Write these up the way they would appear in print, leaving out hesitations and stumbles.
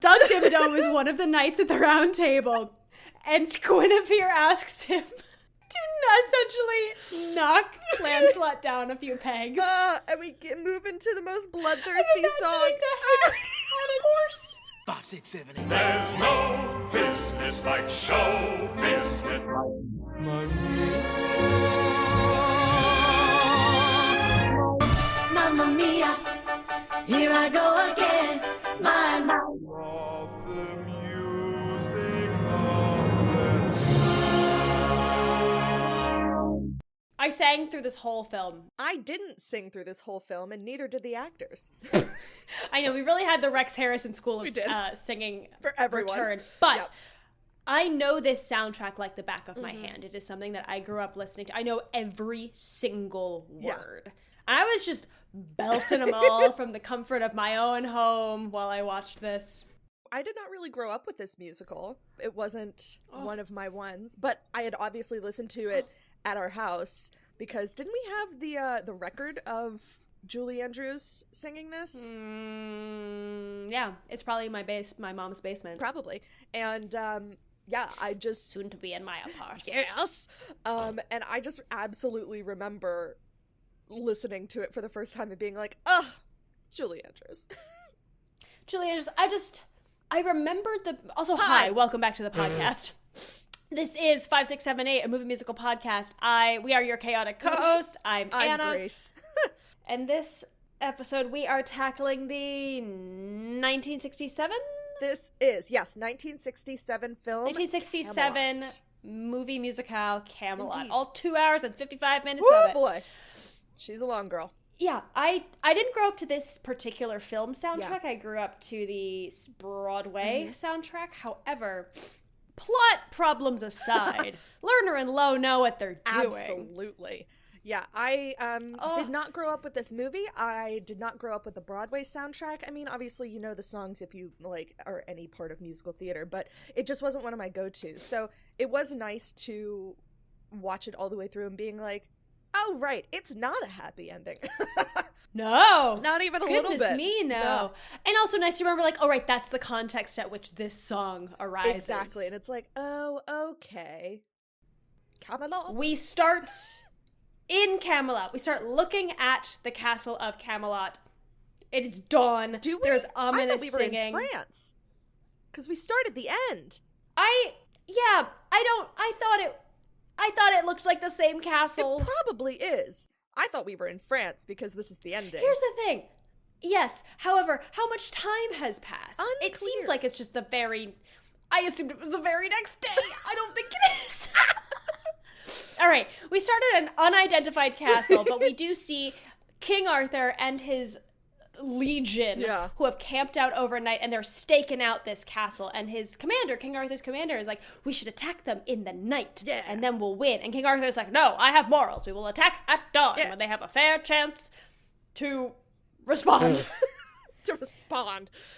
Doug Dimmadome is one of the knights at the round table, and Guinevere asks him to essentially knock Lancelot down a few pegs. And we move into the most bloodthirsty song. On a horse. 5, 6, 7, 8. There's no business like show business. Mamma mia, here I go again. My Of the music I sang through this whole film. I didn't sing through this whole film, and neither did the actors. I know, we really had the Rex Harrison School of singing For everyone. return. But Yep. I know this soundtrack like the back of my hand. It is something that I grew up listening to. I know every single word. And I was just belting them all from the comfort of my own home while I watched this. I did not really grow up with this musical. It wasn't one of my ones, but I had obviously listened to it at our house because didn't we have the record of Julie Andrews singing this? Yeah, it's probably my mom's basement. Probably. And I just Soon to be in my apartment. yes. And I just absolutely remember listening to it for the first time and being like, ugh, Julie Andrews. Julie Andrews, I remembered also, hi, welcome back to the podcast. This is 5678, a movie musical podcast. We are your chaotic co-host. I'm Anna. Grace. And this episode, we are tackling the 1967? This is, yes, 1967 film. 1967 Camelot. movie musicale Camelot. Indeed. All 2 hours and 55 minutes Woo, of it. boy. She's a long girl. Yeah, I didn't grow up to this particular film soundtrack. Yeah. I grew up to the Broadway soundtrack. However, plot problems aside, Lerner and Lowe know what they're doing. Absolutely. Yeah, I did not grow up with this movie. I did not grow up with the Broadway soundtrack. I mean, obviously, you know the songs if you, are any part of musical theater, but it just wasn't one of my go-tos. So it was nice to watch it all the way through and being like, oh, right, it's not a happy ending. No. Not even a little bit. Goodness me, no. And also nice to remember, oh, right, that's the context at which this song arises. Exactly, and it's like, oh, okay. Camelot? We start in Camelot. We start looking at the castle of Camelot. It is dawn. Do we? There's I ominous thought we were singing. in France. Because we start at the end. I thought it looked like the same castle. It probably is. I thought we were in France because this is the ending. Here's the thing. Yes. However, how much time has passed? Unclear. It seems like it's just I assumed it was the very next day. I don't think it is. All right. We start at an unidentified castle, but we do see King Arthur and his legion who have camped out overnight, and they're staking out this castle, and his commander, King Arthur's commander, is like, we should attack them in the night and then we'll win. And King Arthur's like, no, I have morals, we will attack at dawn when they have a fair chance to respond.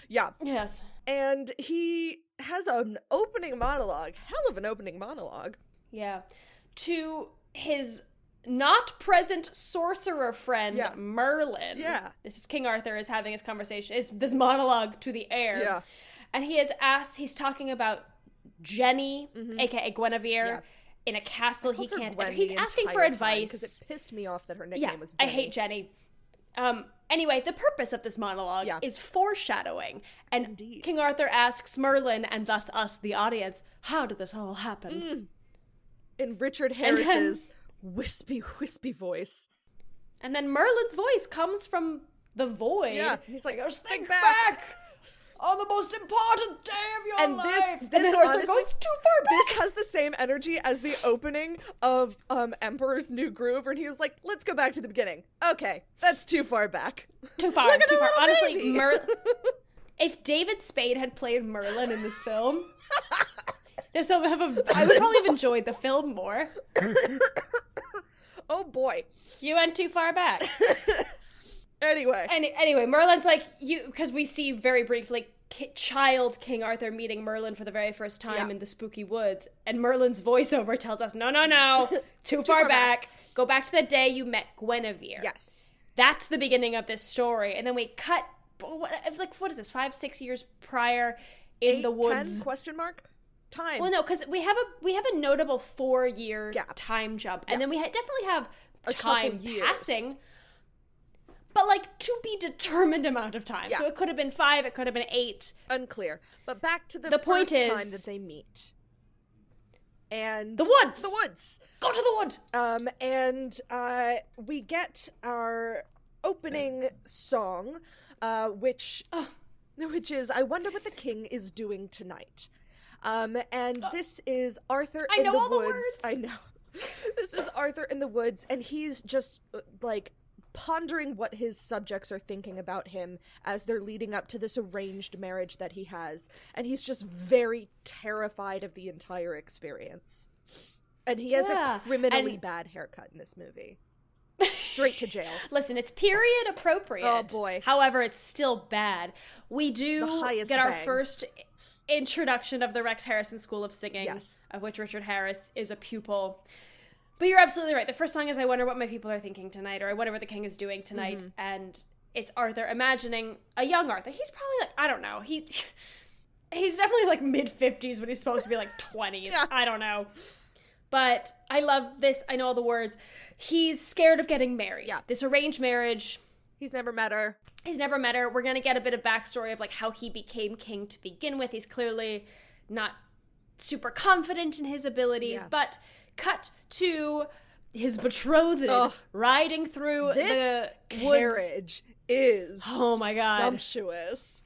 Yes. And he has an opening monologue, hell of an opening monologue. Yeah. To his not present sorcerer friend, Merlin. Yeah. This is King Arthur is having his conversation, is this monologue to the air. Yeah. And he's talking about Jenny, aka Guinevere, in a castle he can't enter. He's asking for advice. Because it pissed me off that her nickname was Jenny. I hate Jenny. Anyway, the purpose of this monologue is foreshadowing. And Indeed. King Arthur asks Merlin, and thus us, the audience, how did this all happen? In Richard Harris's wispy voice. And then Merlin's voice comes from the void. Yeah, he's like, he goes, think back on the most important day of your life. This and then Arthur honestly, goes too far back. This has the same energy as the opening of Emperor's New Groove, and he was like, let's go back to the beginning. Okay, that's too far back. Too far. Look at too the far. little Honestly, baby. If David Spade had played Merlin in this film, I would probably have enjoyed the film more. Oh boy. You went too far back. Anyway, Merlin's like, because we see very briefly child King Arthur meeting Merlin for the very first time in the spooky woods, and Merlin's voiceover tells us, no, too far back. Go back to the day you met Guinevere. Yes. That's the beginning of this story, and then we cut what is this, 5-6 years prior in 8, the woods? 10, question mark? Time. Well, no, because we have a notable 4-year Gap. time jump, Yeah. and then we definitely have A time couple years. passing, but like to be determined amount of time. Yeah. So it could have been 5, it could have been 8. Unclear. But back to the point first time is- that they meet. And The woods! The woods. Go to the wood! And we get our opening song, which is "I Wonder What the King Is Doing Tonight." And this is Arthur I in know the all the woods. words. I know. This is Arthur in the woods, and he's just like pondering what his subjects are thinking about him as they're leading up to this arranged marriage that he has, and he's just very terrified of the entire experience. And he has a criminally bad haircut in this movie. Straight to jail. Listen, it's period appropriate. Oh, boy. However, it's still bad. We do The highest get our bangs. first introduction of the Rex Harrison School of Singing, Yes. of which Richard Harris is a pupil. But you're absolutely right. The first song is "I Wonder What My People Are Thinking Tonight," or "I Wonder What the King Is Doing Tonight," Mm-hmm. and it's Arthur imagining a young Arthur. He's probably like, I don't know, he's definitely like mid-50s, but he's supposed to be like 20s. Yeah. I don't know. But I love this. I know all the words. He's scared of getting married. Yeah. This arranged marriage. He's never met her. He's never met her. We're going to get a bit of backstory of like how he became king to begin with. He's clearly not super confident in his abilities, Yeah. but cut to his betrothed Ugh. riding through This the woods. carriage is Oh my God. sumptuous.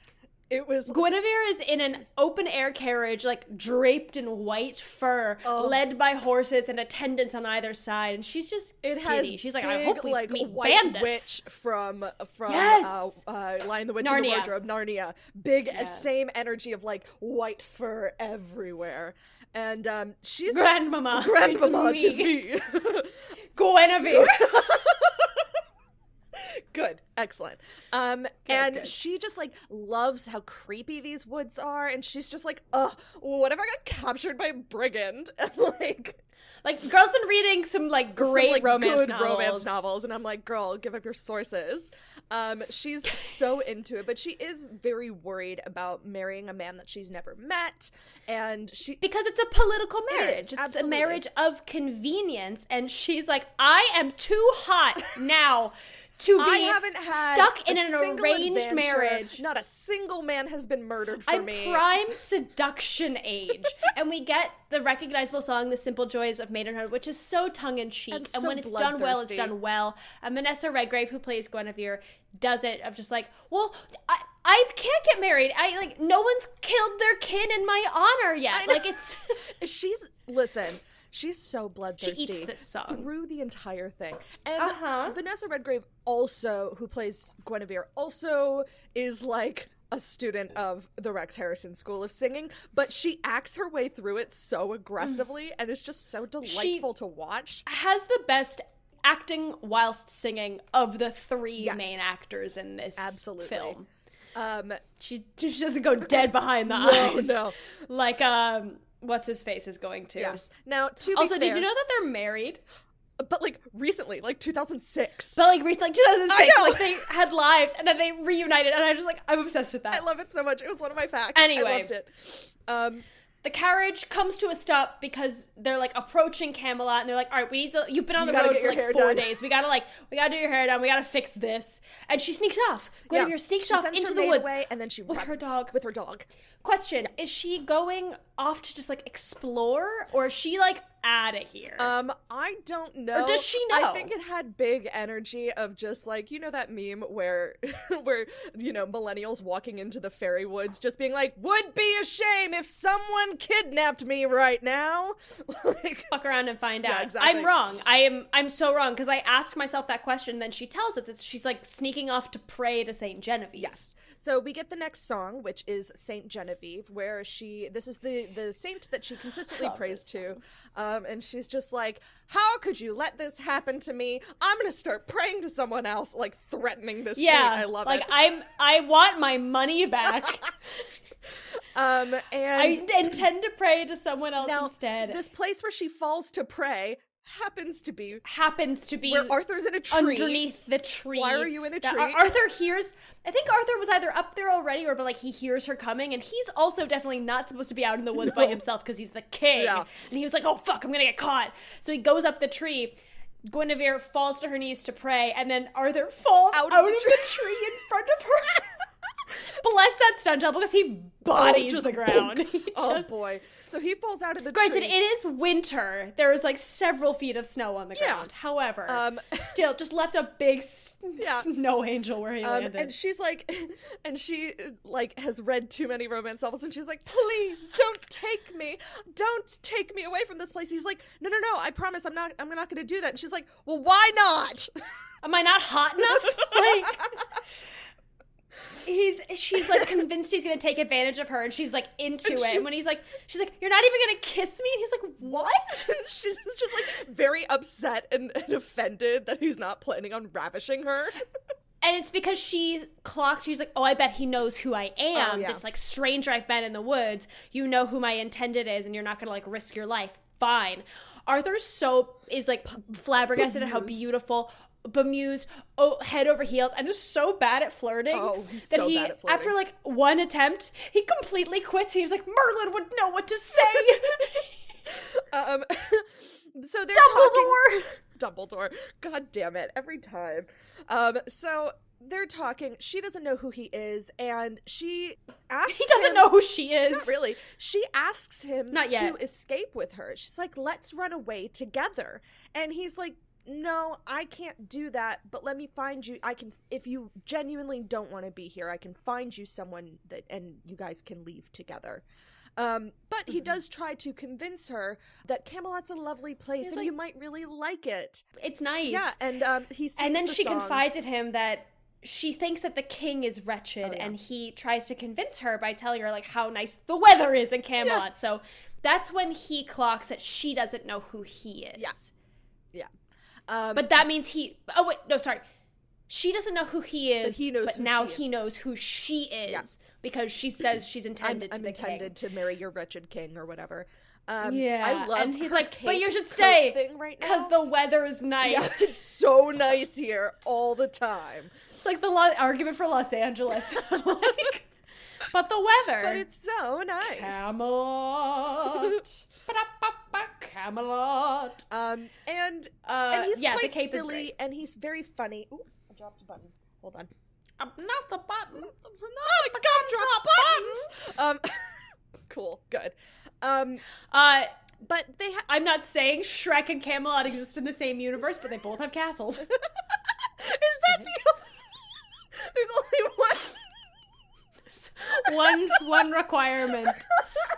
It was Guinevere is in an open air carriage, like draped in white fur, Oh. led by horses and attendants on either side, and she's just it has giddy. She's like, I big, hope we like meet white bandits. witch from Yes! Lion the Witch in the Narnia. Wardrobe, Narnia. Big Yeah. same energy of like white fur everywhere. And she's Grandmama, Grandmama, it's tis me. me. Guinevere. Good, excellent. And good. she just like loves how creepy these woods are, and she's just like, what if I got captured by a brigand? And Like, girl's been reading some like great some, romance good novels. romance novels, and I'm like, girl, give up your sources. She's so into it, but she is very worried about marrying a man that she's never met, and she Because it's a political marriage. is, It's absolutely. a marriage of convenience, and she's like, I am too hot now to be I haven't had stuck in a an single arranged adventure. marriage. Not a single man has been murdered for I'm me. prime seduction age. And we get the recognizable song, The Simple Joys of Maidenhood, which is so tongue-in-cheek. And And so when it's done well, it's bloodthirsty. done well. And Vanessa Redgrave, who plays Guinevere, does it of just like, well, I can't get married. No one's killed their kin in my honor yet. I know. Like, it's... She's so bloodthirsty. She eats this song. Through the entire thing. And Uh-huh. Vanessa Redgrave also, who plays Guinevere, also is like a student of the Rex Harrison School of Singing, but she acts her way through it so aggressively, and it's just so delightful to watch. has the best acting whilst singing of the 3 Yes. main actors in this Absolutely. film. Um, She doesn't go dead behind the No, eyes. no. Like, what's his face is going to. yes. Now, to be Also, fair, did you know that they're married? but like recently, like 2006. But like recently, like 2006, I know. like they had lives and then they reunited, and I'm just like, I'm obsessed with that. I love it so much. It was one of my facts. Anyway. I loved it. The carriage comes to a stop because they're like approaching Camelot, and they're like, all right, you've been on You the gotta road get for your hair like 4 done. days. We gotta do your hair done. We gotta fix this. And she sneaks off. Guinevere sneaks She off sends into her the maid woods away, and then she with runs her dog. With her dog. Question, is she going off to just like explore, or is she like out of here? I don't know. Or does she I know? think it had big energy of just like, you know that meme where where, you know, millennials walking into the fairy woods just being like, would be a shame if someone kidnapped me right now. Like, Fuck around and find Yeah, out. exactly. I'm wrong. I'm so wrong because I asked myself that question, and then she tells us she's like sneaking off to pray to Saint Genevieve. yes. So we get the next song, which is Saint Genevieve, where this is the saint that she consistently love prays this to. And she's just like, how could you let this happen to me? I'm going to start praying to someone else, like threatening this saint. Yeah, I love like it. I want my money back. And I intend to pray to someone else now, instead. this place where she falls to pray happens to be where Arthur's in a tree. Underneath the tree. Why are you in a tree? Arthur hears, I think Arthur was either up there already, but like he hears her coming, and he's also definitely not supposed to be out in the woods by himself because he's the king. Yeah. And he was like, oh fuck, I'm gonna get caught. So he goes up the tree. Guinevere falls to her knees to pray, and then Arthur falls out of the tree in front of her. Bless that stunt double because he bodies the ground. Boy. So he falls out of the Granted, tree. it is winter. There is like several feet of snow on the ground. However, still just left a big snow angel where he landed. And she's like, and she like has read too many romance novels, and she's like, please don't take me away from this place. He's like, no, I promise I'm not going to do that. And she's like, well, why not? Am I not hot enough? Like, she's like convinced he's gonna take advantage of her, and she's like into it. And when she's like, you're not even gonna kiss me, and he's like, what? She's just like very upset and offended that he's not planning on ravishing her. And it's because she's like, oh, I bet he knows who I am. This like stranger I've met in the woods. You know who my intended is, and you're not gonna like risk your life. Fine. Arthur is like flabbergasted at how beautiful, bemused, head over heels, and is so bad at flirting bad at flirting. After like one attempt, he completely quits. He was like, Merlin would know what to say. So they're Dumbledore. God damn it, every time. So they're talking. She doesn't know who he is, and she asks He doesn't know who she is. Not really. She asks him Not yet. to escape with her. She's like, let's run away together. And he's like, no, I can't do that, but let me find you. If you genuinely don't want to be here, I can find you someone and you guys can leave together. But he does try to convince her that Camelot's a lovely place and you might really like it. It's nice. Yeah, and he sings and then the she song. confides in him that she thinks that the king is wretched, and he tries to convince her by telling her like how nice the weather is in Camelot. Yeah. So that's when he clocks that she doesn't know who he is. Yeah. But that means she doesn't know who he is, but he knows but who now she he is. knows who she is because she says she's intended I'm to the intended king. to marry your wretched king or whatever. I love and he's her like, but you should coat stay thing right now. because the weather is nice. Yes, it's so nice here all the time. It's like the argument for Los Angeles. Like, but the weather. But it's so nice. Camelot. Camelot. And he's the quite cape silly, is great. and he's very funny. Ooh, I dropped a button. Hold on. Not the button. Not the gumdrop buttons. Cool. Good. But they I'm not saying Shrek and Camelot exist in the same universe, but they both have castles. Is that There's only one requirement.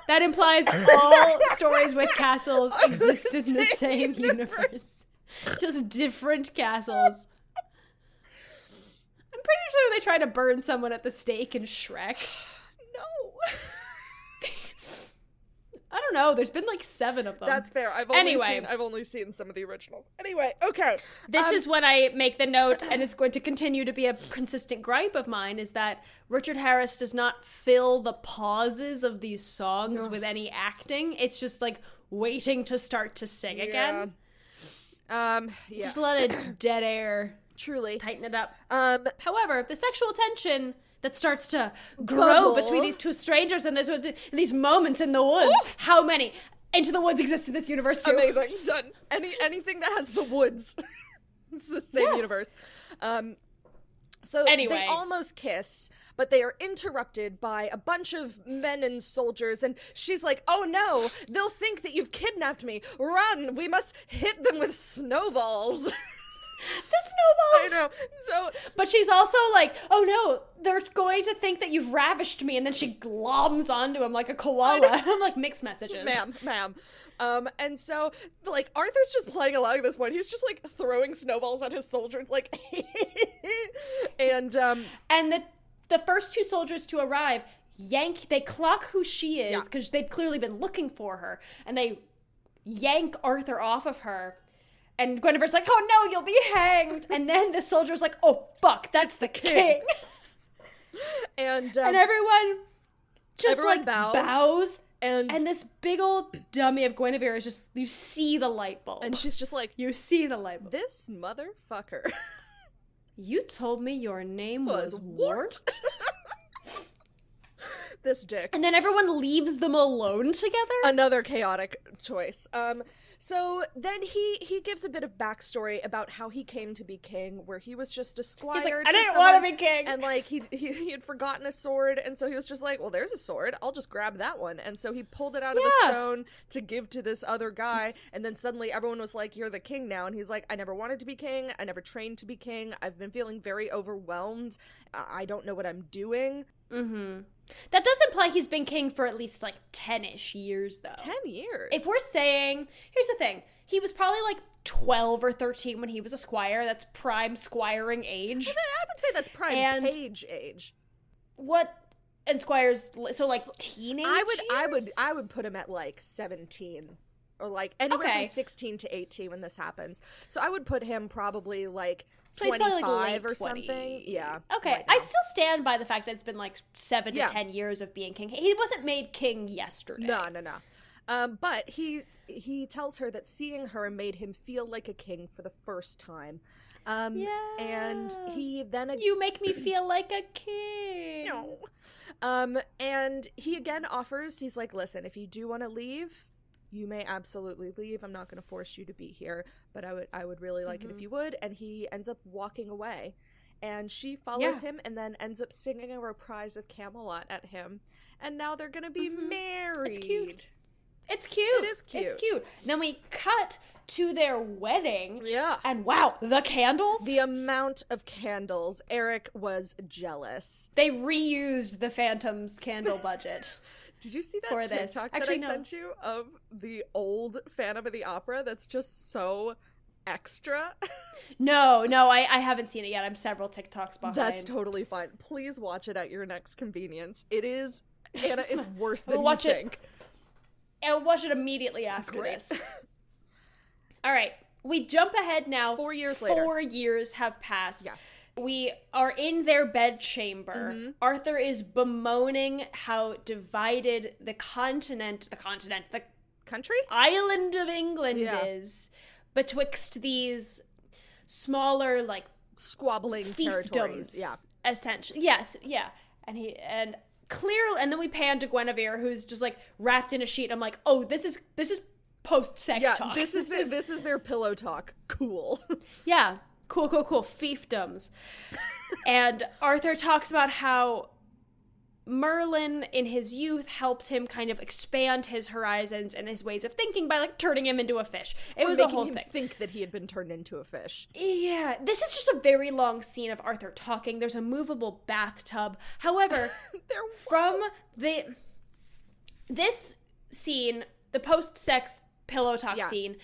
That implies all stories with castles exist in the same universe. Just different castles. I'm pretty sure they try to burn someone at the stake in Shrek. No. I don't know. There's been like 7 of them. That's fair. I've only seen some of the originals. Anyway, okay. This is when I make the note, and it's going to continue to be a consistent gripe of mine, is that Richard Harris does not fill the pauses of these songs with any acting. It's just like waiting to start to sing again. Just let it dead air. Truly. Tighten it up. However, the sexual tension that starts to grow Bubble. between these two strangers and these moments in the woods. Ooh. How many Into the Woods exist in this universe too? Amazing. Done. Anything that has the woods. It's the same universe. So anyway. They almost kiss, but they are interrupted by a bunch of men and soldiers, and she's like, oh no, they'll think that you've kidnapped me. Run, we must hit them with snowballs. The snowballs! I know. So, but she's also like, oh no, they're going to think that you've ravished me, and then she gloms onto him like a koala. I'm like, mixed messages. Ma'am. And so, like, Arthur's just playing along at this point. He's just, like, throwing snowballs at his soldiers, like, and the first 2 soldiers to arrive they clock who she is, because they'd clearly been looking for her, and they yank Arthur off of her. And Guinevere's like, oh no, you'll be hanged. And then the soldier's like, oh fuck, that's the king. And everyone just bows And this big old dummy of Guinevere is just, you see the light bulb. And she's just like, you see the light bulb. This motherfucker. You told me your name was Wart? This dick. And then everyone leaves them alone together? Another chaotic choice. So then he gives a bit of backstory about how he came to be king, where he was just a squire. He's like, to I didn't someone, want to be king. And like he had forgotten a sword, and so he was just like, well, there's a sword, I'll just grab that one. And so he pulled it out of the stone to give to this other guy, and then suddenly everyone was like, you're the king now. And he's like, I never wanted to be king, I never trained to be king, I've been feeling very overwhelmed, I don't know what I'm doing. Mm-hmm. That does imply he's been king for at least, like, 10-ish years, though. 10 years? If we're saying... Here's the thing. He was probably, like, 12 or 13 when he was a squire. That's prime squiring age. I would say that's prime page age. What... And squires... So, like, teenage I would put him at, like, 17. Or, like, anywhere from 16 to 18 when this happens. So I would put him probably, like... So he's probably like late or something. Yeah. Okay. Right, I still stand by the fact that it's been like 7 to 10 years of being king. He wasn't made king yesterday. No. But he tells her that seeing her made him feel like a king for the first time. And he then... You make me feel like a king. No. And he again offers, he's like, listen, if you do want to leave... You may absolutely leave. I'm not going to force you to be here, but I would really like it if you would. And he ends up walking away, and she follows him, and then ends up singing a reprise of Camelot at him. And now they're going to be married. It's cute. It's cute. It is cute. It's cute. Then we cut to their wedding. Yeah. And wow, the candles. The amount of candles. Eric was jealous. They reused the Phantom's candle budget. Did you see that TikTok that I sent you of the old Phantom of the Opera that's just so extra? No, I haven't seen it yet. I'm several TikToks behind. That's totally fine. Please watch it at your next convenience. It is, Anna, it's worse than you think. I'll watch it immediately after this. All right, we jump ahead now. 4 years later. 4 years have passed. Yes. We are in their bedchamber. Mm-hmm. Arthur is bemoaning how divided the country? Island of England is betwixt these smaller, like, squabbling territories. Yeah. Essentially. Yes, yeah. And clearly, and then we pan to Guinevere, who's just, like, wrapped in a sheet. I'm like, oh, this is post-sex talk. This is their pillow talk. Cool. Yeah. Cool. Fiefdoms. And Arthur talks about how Merlin, in his youth, helped him kind of expand his horizons and his ways of thinking by, like, turning him into a fish. It was a whole thing. Making him think that he had been turned into a fish. Yeah. This is just a very long scene of Arthur talking. There's a movable bathtub. However, from this scene, the post-sex pillow talk scene,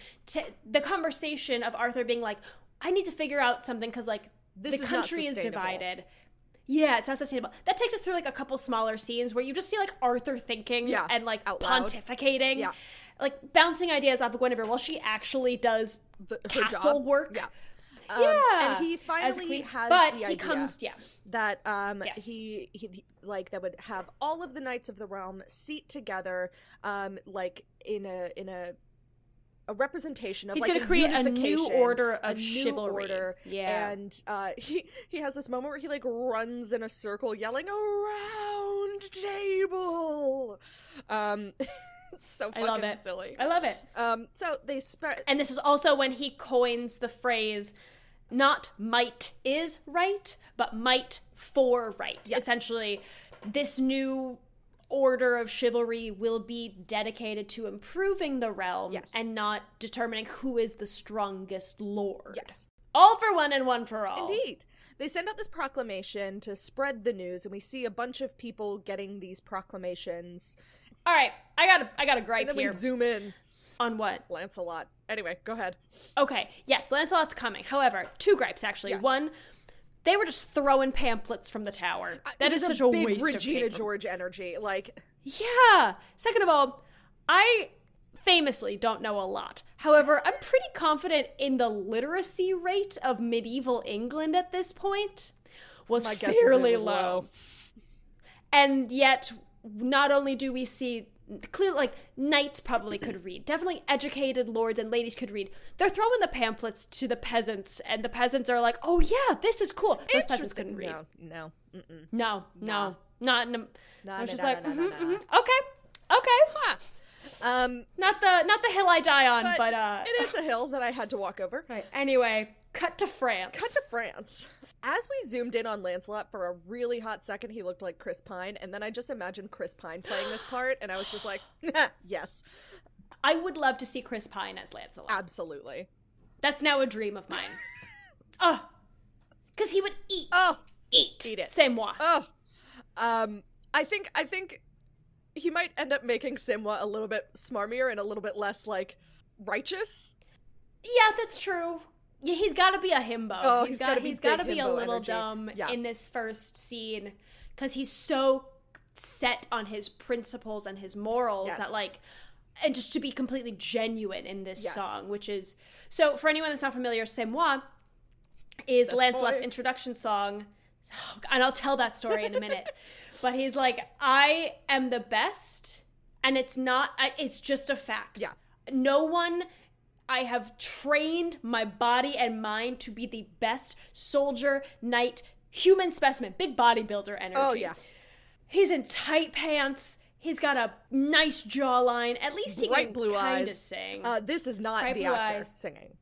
the conversation of Arthur being like, I need to figure out something because, like, the country is divided. Yeah, it's not sustainable. That takes us through, like, a couple smaller scenes where you just see, like, Arthur thinking and, like, pontificating. Yeah. Like, bouncing ideas off of Guinevere while she actually does castle work. Yeah. And he finally has the idea that he like that would have all of the knights of the realm seat together, like in a representation of, he's like, going to create a new order of chivalry. Yeah. And he has this moment where he, like, runs in a circle yelling, "A round table!" It's so fucking silly. I love it. So they and this is also when he coins the phrase, not might is right, but might for right. Yes. Essentially, this new order of chivalry will be dedicated to improving the realm and not determining who is the strongest lord. Yes. All for one and one for all. Indeed. They send out this proclamation to spread the news, and we see a bunch of people getting these proclamations. All right, I got a gripe here. And then we zoom in. On what? Lancelot. Anyway, go ahead. Okay, yes, Lancelot's coming. However, two gripes, actually. Yes. One, they were just throwing pamphlets from the tower. That is such a waste of paper. Regina George energy. Like, yeah. Second of all, I famously don't know a lot. However, I'm pretty confident in the literacy rate of medieval England at this point was fairly low. And yet, not only do we see clearly, like, knights probably could read. Definitely educated lords and ladies could read. They're throwing the pamphlets to the peasants, and the peasants are like, oh, yeah, this is cool. Those peasants couldn't read. No. No. Not in a... I was just like, no. Okay. Huh. Not the hill I die on, but it is a hill that I had to walk over. Right. Anyway, cut to France. As we zoomed in on Lancelot for a really hot second, he looked like Chris Pine, and then I just imagined Chris Pine playing this part, and I was just like, yes. I would love to see Chris Pine as Lancelot. Absolutely. That's now a dream of mine. Oh, because he would eat. Oh, eat it. C'est moi. Oh, I think he might end up making Simwa a little bit smarmier and a little bit less, like, righteous. Yeah, that's true. Yeah, he's got to be a himbo. Oh, he's got to be a little energy. dumb Yeah. in this first scene because he's so set on his principles and his morals Yes. that, like, and just to be completely genuine in this Yes. song, which is, so for anyone that's not familiar, C'est moi is Best Lancelot's boy. introduction song, and I'll tell that story in a minute. But he's like, I am the best, and it's just a fact. Yeah. No one, I have trained my body and mind to be the best soldier, knight, human specimen, big bodybuilder energy. Oh, yeah. He's in tight pants. He's got a nice jawline. At least he Bright can blue kind of eyes. sing. This is not Bright the blue actor eyes. singing.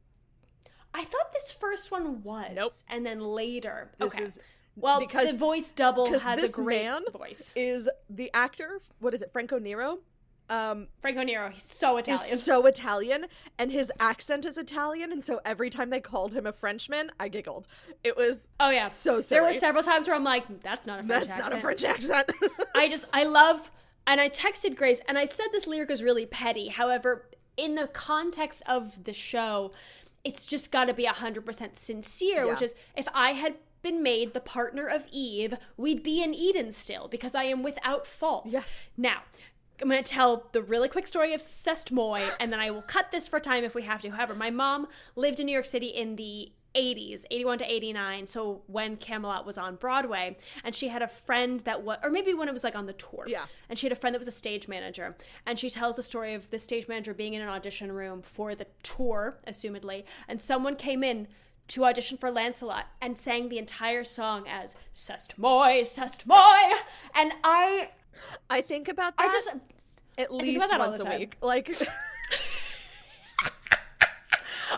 I thought this first one was. Nope. And then later. This okay. is Well, because- the voice double because has a this great man voice. is the actor, what is it, Franco Nero? Franco Nero, he's so Italian. Is so Italian, and his accent is Italian, and so every time they called him a Frenchman, I giggled. It was Oh yeah, so There were silly. several times where I'm like, "That's not a French That's accent." not a French accent. I love, and I texted Grace, and I said this lyric is really petty. However, in the context of the show, it's just got to be 100% sincere. Yeah. Which is, if I had been made the partner of Eve, we'd be in Eden still because I am without fault. Yes. Now, I'm going to tell the really quick story of C'est moi, and then I will cut this for time if we have to. However, my mom lived in New York City in the 80s, 81 to 89, so when Camelot was on Broadway, and she had a friend that was, or maybe when it was like on the tour. Yeah. And she had a friend that was a stage manager, and she tells the story of the stage manager being in an audition room for the tour, assumedly, and someone came in to audition for Lancelot and sang the entire song as C'est moi, and I think about that at least about that all once the a time. week. Like,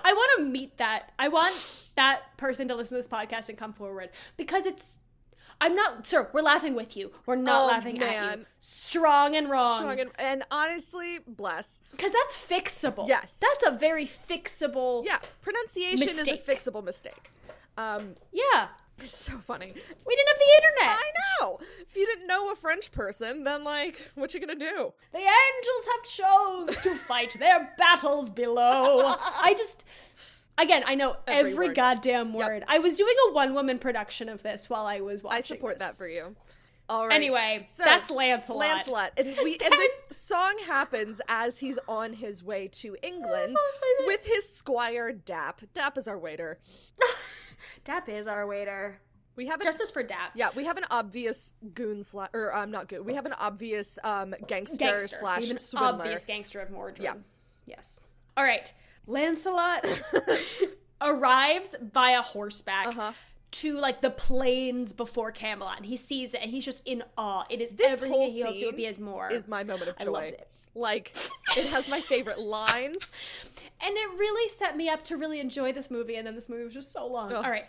I want to meet that. I want that person to listen to this podcast and come forward because I'm not, sir, we're laughing with you. We're not laughing at man. you. Strong and wrong. and honestly, bless. Because that's fixable. Yes. That's a very fixable. Yeah, pronunciation is a Mistake. fixable mistake. Yeah. It's so funny. We didn't have the internet. I know. If you didn't know a French person, then like, what you gonna do? The angels have chose to fight their battles below. Again, I know every word. goddamn word. I was doing a one-woman production of this while I was watching I support this. that for you. All right. Anyway, So, that's Lancelot. And this song happens as he's on his way to England with his squire Dap. Dap is our waiter. Dap is our waiter. We have Justice for Dap. Yeah, we have an obvious goon not goon. We have an obvious gangster slash We have an swindler. obvious gangster of Mordred. Yeah. Yes. All right. Lancelot arrives via horseback to like the plains before Camelot, and he sees it, and he's just in awe. It is This everything whole he hoped it would be scene and more. is my moment of I joy. loved it. Like, it has my favorite lines. And it really set me up to really enjoy this movie, and then this movie was just so long. Ugh. All right.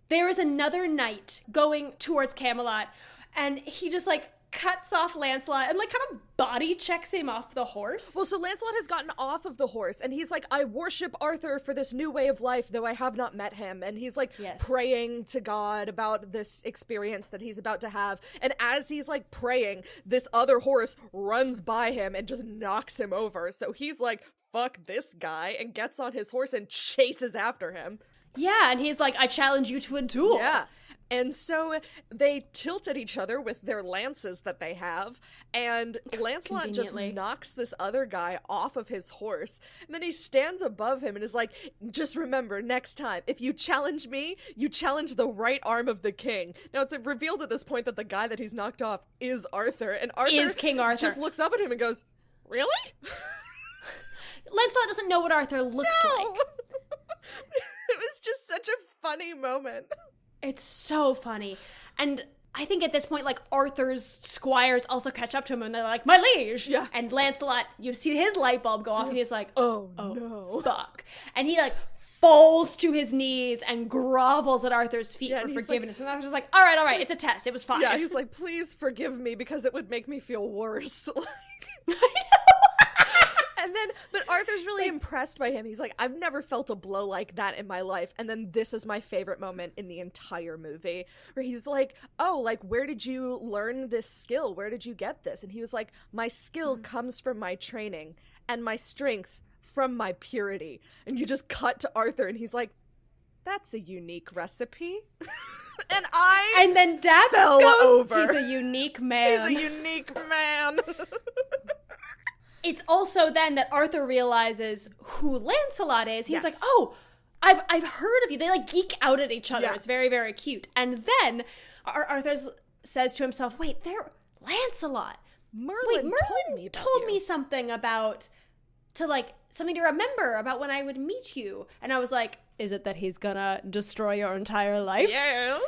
There is another knight going towards Camelot, and he just like cuts off Lancelot and like kind of body checks him off the horse. Well, so Lancelot has gotten off of the horse, and he's like, I worship Arthur for this new way of life, though I have not met him. And he's like Yes. praying to God about this experience that he's about to have. And as he's like praying, this other horse runs by him and just knocks him over. So he's like, fuck this guy, and gets on his horse and chases after him. Yeah, and he's like, I challenge you to a duel. Yeah. And so they tilt at each other with their lances that they have, and Lancelot just knocks this other guy off of his horse, and then he stands above him and is like, just remember, next time, if you challenge me, you challenge the right arm of the king. Now, it's revealed at this point that the guy that he's knocked off is Arthur, and Arthur is King Arthur. Just looks up at him and goes, really? Lancelot doesn't know what Arthur looks like. It was just such a funny moment. It's so funny. And I think at this point, like, Arthur's squires also catch up to him, and they're like, my liege! Yeah. And Lancelot, you see his light bulb go off, and he's like, oh no. Fuck. And he, like, falls to his knees and grovels at Arthur's feet for forgiveness. And Arthur's like, all right, it's a test. It was fine. Yeah, he's like, please forgive me because it would make me feel worse. And then, but Arthur's really impressed by him. He's like, I've never felt a blow like that in my life. And then this is my favorite moment in the entire movie, where he's like, oh, like, where did you learn this skill? Where did you get this? And he was like, my skill comes from my training, and my strength from my purity. And you just cut to Arthur, and he's like, that's a unique recipe. And then Dad fell goes, over. He's a unique man. He's a unique man. It's also then that Arthur realizes who Lancelot is. He's Yes. like, oh, I've heard of you. They like geek out at each other. Yeah. It's very, very cute. And then Arthur says to himself, wait, they're Lancelot. Merlin told me something about something to remember about when I would meet you. And I was like, is it that he's gonna destroy your entire life? Yes.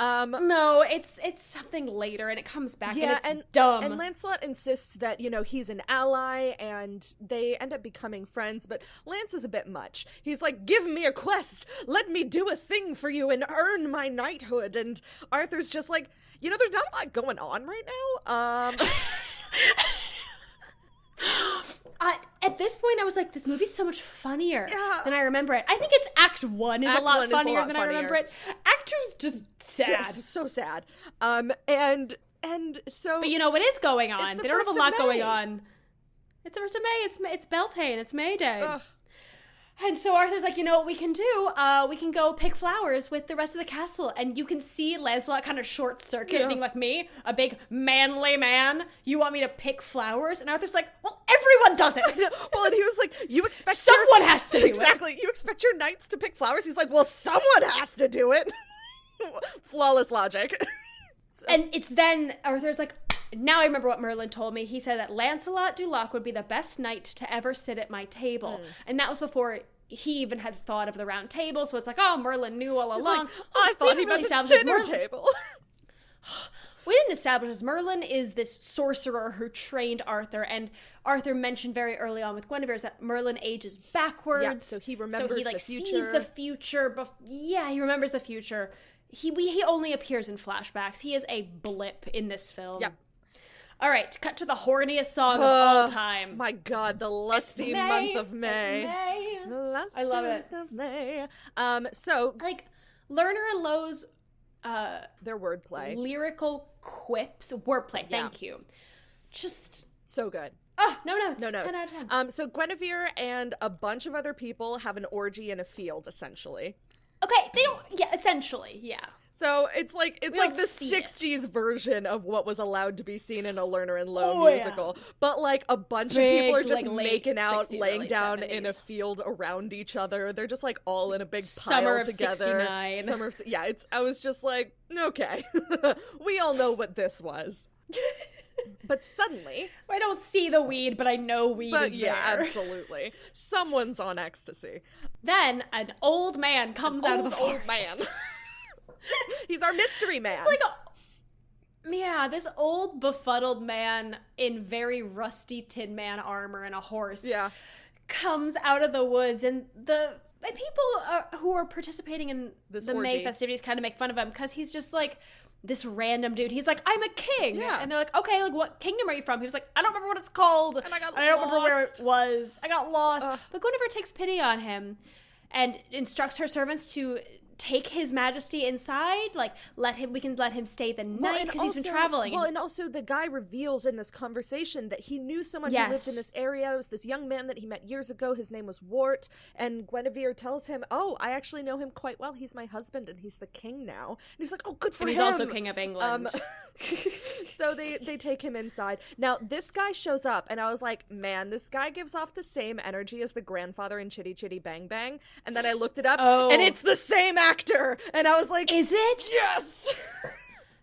No, it's something later, and it comes back, and it's dumb. And Lancelot insists that, you know, he's an ally, and they end up becoming friends, but Lance is a bit much. He's like, give me a quest! Let me do a thing for you and earn my knighthood! And Arthur's just like, you know, there's not a lot going on right now. At this point, I was like, this movie's so much funnier than I remember it. I think it's Act 1 is a lot funnier than I remember it. Act 2's just sad. It's so sad. And so... But you know what is going on? They don't have a lot going May. on. It's the 1st of May. It's Beltane. It's May Day. Ugh. And so Arthur's like, you know what we can do? We can go pick flowers with the rest of the castle. And you can see Lancelot kind of short circuit, being like, me, a big manly man, you want me to pick flowers? And Arthur's like, well, everyone does it. Well, and he was like, you expect someone has to do exactly. You expect your knights to pick flowers? He's like, well, someone has to do it. Flawless logic. And it's then Arthur's like, now I remember what Merlin told me. He said that Lancelot du Lac would be the best knight to ever sit at my table. And that was before he even had thought of the round table. So it's like, oh, Merlin knew all along. Like, I thought he meant a dinner table. We didn't establish this. Merlin is this sorcerer who trained Arthur, and Arthur mentioned very early on with Guinevere that Merlin ages backwards. Yeah, so he remembers the future. sees the future. He remembers the future. He only appears in flashbacks. He is a blip in this film. Yep. All right, cut to the horniest song of all time. My God, the lusty month of May. It's May. The lusty I love it. month of May. So like Lerner and Lowe's their wordplay, lyrical quips, wordplay. Thank you. Just so good. Oh, no notes. No notes. 10 out of 10. So Guinevere and a bunch of other people have an orgy in a field, essentially. Okay, they don't. Yeah, essentially, yeah. So it's like the 60s version of what was allowed to be seen in a Lerner and Lowe musical. Yeah. But like a bunch of people are just making out, 60s, laying down 70s. In a field around each other. They're just like all in a big Summer pile of together. 69. I was just like, okay. We all know what this was. But suddenly, I don't see the weed, but I know weed is there. Absolutely. Someone's on ecstasy. Then an old man comes out of the forest. Old man. He's our mystery man. He's like this old befuddled man in very rusty Tin Man armor and a horse. Yeah. Comes out of the woods, and the people who are participating in the orgy. May festivities kind of make fun of him because he's just like this random dude. He's like, I'm a king. Yeah. And they're like, okay, like what kingdom are you from? He was like, I don't remember what it's called. And I don't remember where it was. I got lost. But Guinevere takes pity on him and instructs her servants to take his majesty inside, like we can let him stay the night because he's been traveling. Well, and also the guy reveals in this conversation that he knew someone who lived in this area. It was this young man that he met years ago. His name was Wart, and Guinevere tells him, "Oh, I actually know him quite well. He's my husband, and he's the king now." And he's like, "Oh, good for him." And he's also king of England. So they take him inside. Now this guy shows up, and I was like, "Man, this guy gives off the same energy as the grandfather in Chitty Chitty Bang Bang." And then I looked it up, and it's the same actor. And I was like, is it? Yes!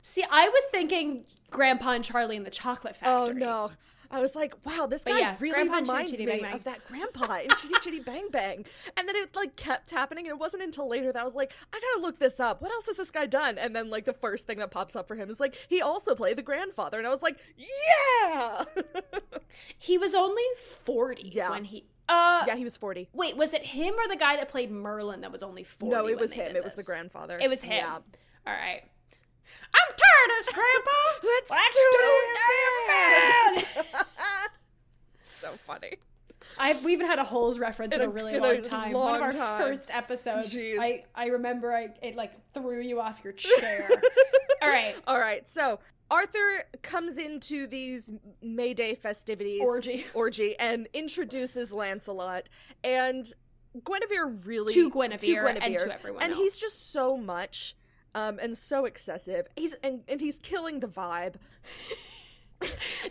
See, I was thinking Grandpa and Charlie in the Chocolate Factory. Oh, no. I was like, wow, this guy really Grandpa reminds Chitty me Bang Bang. of that grandpa in Chitty Chitty Bang Bang. And then it, like, kept happening, and it wasn't until later that I was like, I gotta look this up. What else has this guy done? And then, like, the first thing that pops up for him is, like, he also played the grandfather. And I was like, yeah! He was only 40 when he... yeah, he was 40. Wait, was it him or the guy that played Merlin that was only 40? No, it was him. It was the grandfather. It was him. Yeah. All right. I'm tired of this, Grandpa. Let's do it, man. So funny. We even had a Holes reference in a really long time. One of our first episodes. Jeez. I remember it like threw you off your chair. All right. So Arthur comes into these May Day festivities orgy and introduces Lancelot, and Guinevere really to Guinevere and to everyone and else. He's just so much and so excessive. He's killing the vibe.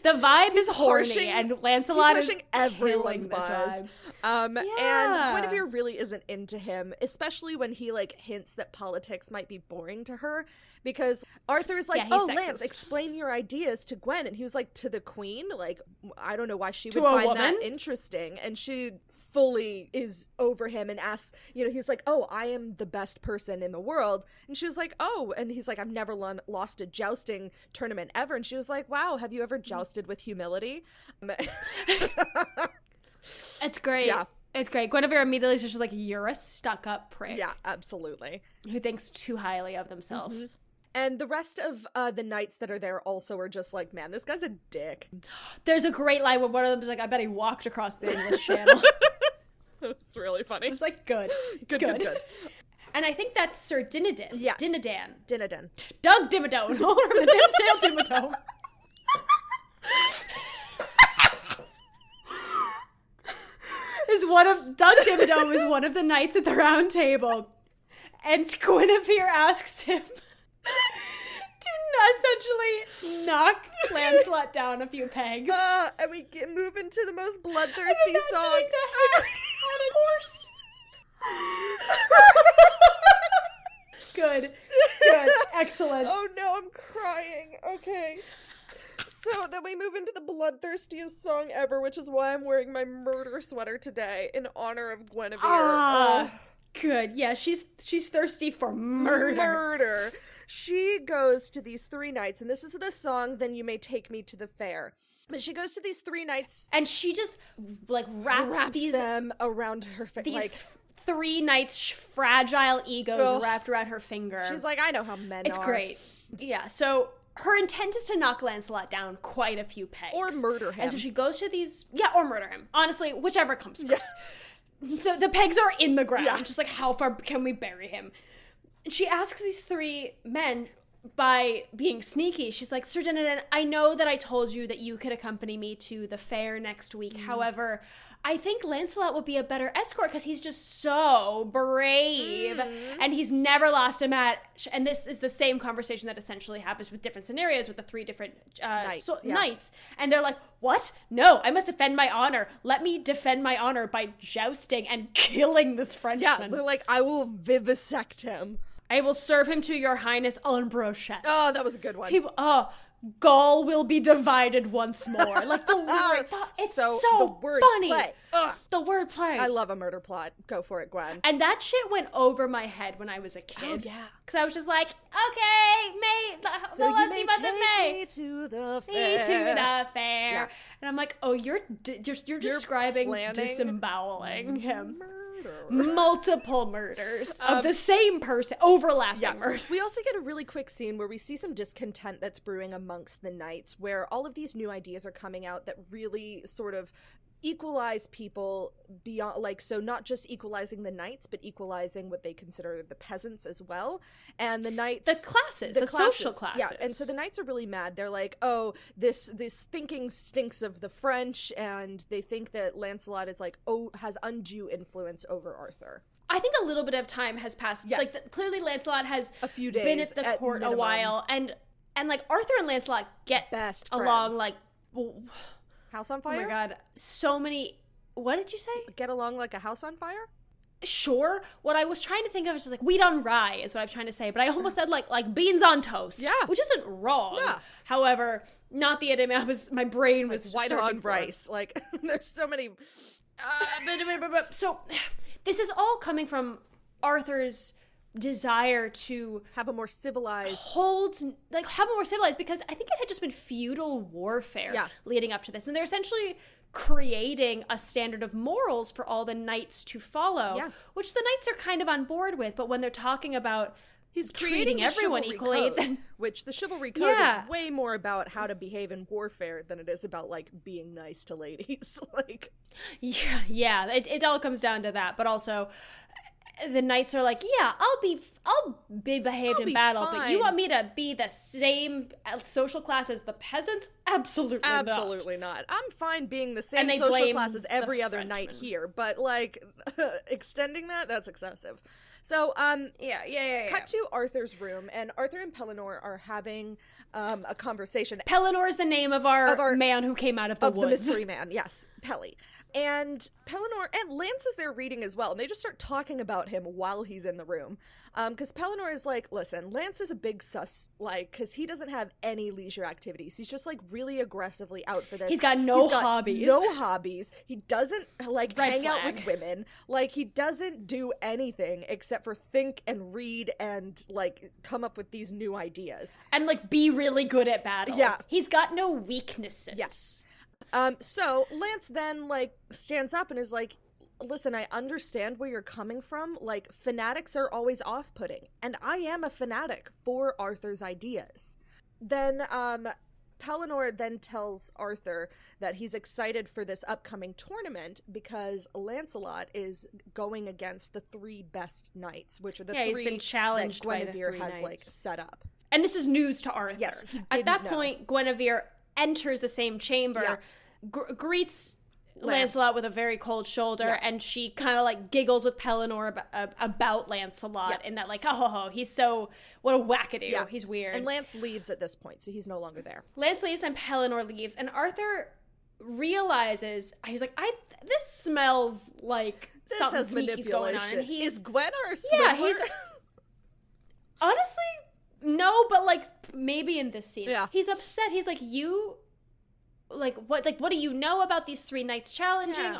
The vibe is horny, and Lancelot is everyone's killing this vibe. And Guinevere really isn't into him, especially when he like hints that politics might be boring to her, because Arthur's like, "Oh, sexist. Lance, explain your ideas to Gwen," and he was like, "To the queen? Like, I don't know why she to would a find woman? that interesting," and she fully is over him and asks, he's like, "Oh, I am the best person in the world," and she was like, "Oh," and he's like, "I've never lost a jousting tournament ever," and she was like, "Wow, have you ever jousted with humility?" It's great. Yeah. It's great. Guinevere immediately is just like, "You're a stuck-up prick." Yeah, absolutely. Who thinks too highly of themselves. Mm-hmm. And the rest of the knights that are there also are just like, "Man, this guy's a dick." There's a great line where one of them is like, "I bet he walked across the English Channel." It's really funny. I was like, good. And I think that's Sir Dinadin. Yes. Dinadin. Doug Dimmadome, owner of the Dimmsdale Dimmadome. Doug Dimmadome is one of the knights at the round table. And Guinevere asks him to essentially knock Lancelot down a few pegs. And we move into the most bloodthirsty song. On a horse. Good. Excellent. Oh no, I'm crying. Okay. So then we move into the bloodthirstiest song ever, which is why I'm wearing my murder sweater today in honor of Guinevere. Good. Yeah, she's thirsty for murder. She goes to these three knights, and this is the song, "Then You May Take Me to the Fair." But she goes to these three knights, and she just like wraps them around her face. These three knights' fragile egos wrapped around her finger. She's like, "I know how men are." It's great. Yeah. So her intent is to knock Lancelot down quite a few pegs, or murder him. And so she goes to these, or murder him. Honestly, whichever comes first. Yeah. The pegs are in the ground. Just like, how far can we bury him? She asks these three men, by being sneaky, she's like, "Sir Dinadin, I know that I told you that you could accompany me to the fair next week. However, I think Lancelot would be a better escort because he's just so brave and he's never lost a match." And this is the same conversation that essentially happens with different scenarios with the three different knights. And they're like, "What? No, I must defend my honor. Let me defend my honor by jousting and killing this Frenchman." Yeah, they're like, "I will vivisect him. I will serve him to your highness en brochette." Oh, that was a good one. Gaul will be divided once more. Like the word, it's so the word funny. Play. The wordplay. I love a murder plot. Go for it, Gwen. And that shit went over my head when I was a kid. Oh yeah, because I was just like, okay, so you may take me to the fair. Yeah. And I'm like, oh, you're describing disemboweling him. Multiple murders of the same person, overlapping murders. We also get a really quick scene where we see some discontent that's brewing amongst the knights, where all of these new ideas are coming out that really sort of equalize people beyond, like, so not just equalizing the knights, but equalizing what they consider the peasants as well. And the knights, the social classes. Yeah, and so the knights are really mad. They're like, oh, this thinking stinks of the French, and they think that Lancelot is like, has undue influence over Arthur. I think a little bit of time has passed. Yes. Like, clearly Lancelot has a few days been at the court minimum. a while, and like Arthur and Lancelot get Best along friends. like, House on oh fire? my god, so many. What did you say? Get along like a house on fire? Sure. What I was trying to think of is just like wheat on rye is what I'm trying to say, but I almost said like beans on toast. Yeah. Which isn't wrong. Yeah. However, not the idiom my brain was White searching on for. rice. Like, there's so many. So this is all coming from Arthur's desire to Have a more civilized. have a more civilized, because I think it had just been feudal warfare leading up to this, and they're essentially creating a standard of morals for all the knights to follow, which the knights are kind of on board with. But when they're talking about He's treating creating everyone equally, code, which the chivalry code is way more about how to behave in warfare than it is about, like, being nice to ladies. Like, it all comes down to that. But also, the knights are like, yeah, I'll be behaved in battle, but you want me to be the same social class as the peasants? Absolutely not. I'm fine being the same they social blame class as every the other knight Frenchman. here, but, like, extending that's excessive. So, cut to Arthur's room, and Arthur and Pellinore are having a conversation. Pellinore is the name of our man who came out of the woods. The mystery man, yes, Pelly. And Pellinore and Lance is there reading as well, and they just start talking about him while he's in the room. Because Pellinore is like, listen, Lance is a big sus, like, because he doesn't have any leisure activities. He's just, like, really aggressively out for this. He's got no hobbies. No hobbies. He doesn't, like, Red hang out flag. with women. Like, he doesn't do anything except for think and read and, like, come up with these new ideas. And, like, be really good at battle. Yeah. He's got no weaknesses. Yes. So Lance then, like, stands up and is like, listen, I understand where you're coming from. Like, fanatics are always off-putting, and I am a fanatic for Arthur's ideas. Then, Pellinore then tells Arthur that he's excited for this upcoming tournament because Lancelot is going against the three best knights, which are the three he's been challenged that by the Guinevere three has, knights. like, set up. And this is news to Arthur. Yes, he At that didn't know. point, Guinevere enters the same chamber, greets Lancelot with a very cold shoulder, and she kind of, like, giggles with Pellinore about Lancelot, and that, like, he's so, what a wackadoo, he's weird. And Lance leaves at this point, so he's no longer there. Lance leaves and Pellinore leaves, and Arthur realizes, he's like, this smells like This something has sneaky's going on. And Is Gwen our swindler? yeah, he's honestly, no, but, like, maybe in this scene. Yeah. He's upset. He's like, what do you know about these three knights challenging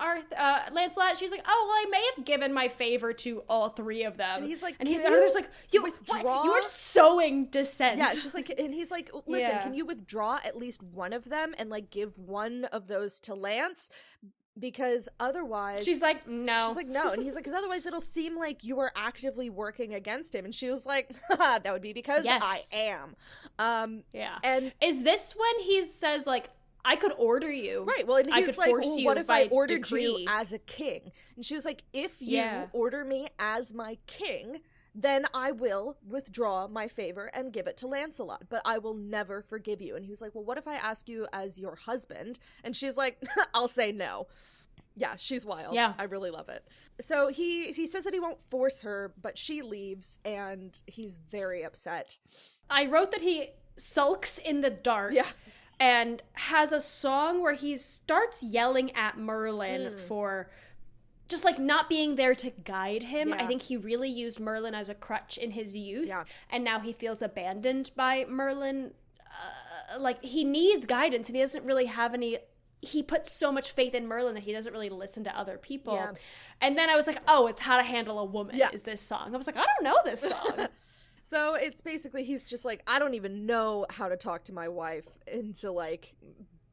Lancelot? She's like, well, I may have given my favor to all three of them. And he's like, Arthur's like, you withdraw? what? You are sowing dissent. Yeah, she's like, and he's like, listen, Yeah. can you withdraw at least one of them and, like, give one of those to Lance? Because otherwise... She's like, no. She's like, no. And he's like, because otherwise it'll seem like you are actively working against him. And she was like, that would be because I am. Yeah. And is this when he says, like, I could order you? right. Well, and I he could was like, force well, you what if by I ordered decree. you as a king? And she was like, if you Yeah. order me as my king, then I will withdraw my favor and give it to Lancelot, but I will never forgive you. And he was like, well, what if I ask you as your husband? And she's like, I'll say no. Yeah, she's wild. Yeah. I really love it. So he says that he won't force her, but she leaves, and he's very upset. I wrote that he sulks in the dark. Yeah. And has a song where he starts yelling at Merlin for just, like, not being there to guide him. Yeah. I think he really used Merlin as a crutch in his youth. Yeah. And now he feels abandoned by Merlin. Like, he needs guidance, and he doesn't really have any... He puts so much faith in Merlin that he doesn't really listen to other people. Yeah. And then I was like, oh, it's How to Handle a Woman Yeah. is this song. I was like, I don't know this song. So it's basically, he's just like, I don't even know how to talk to my wife into, like,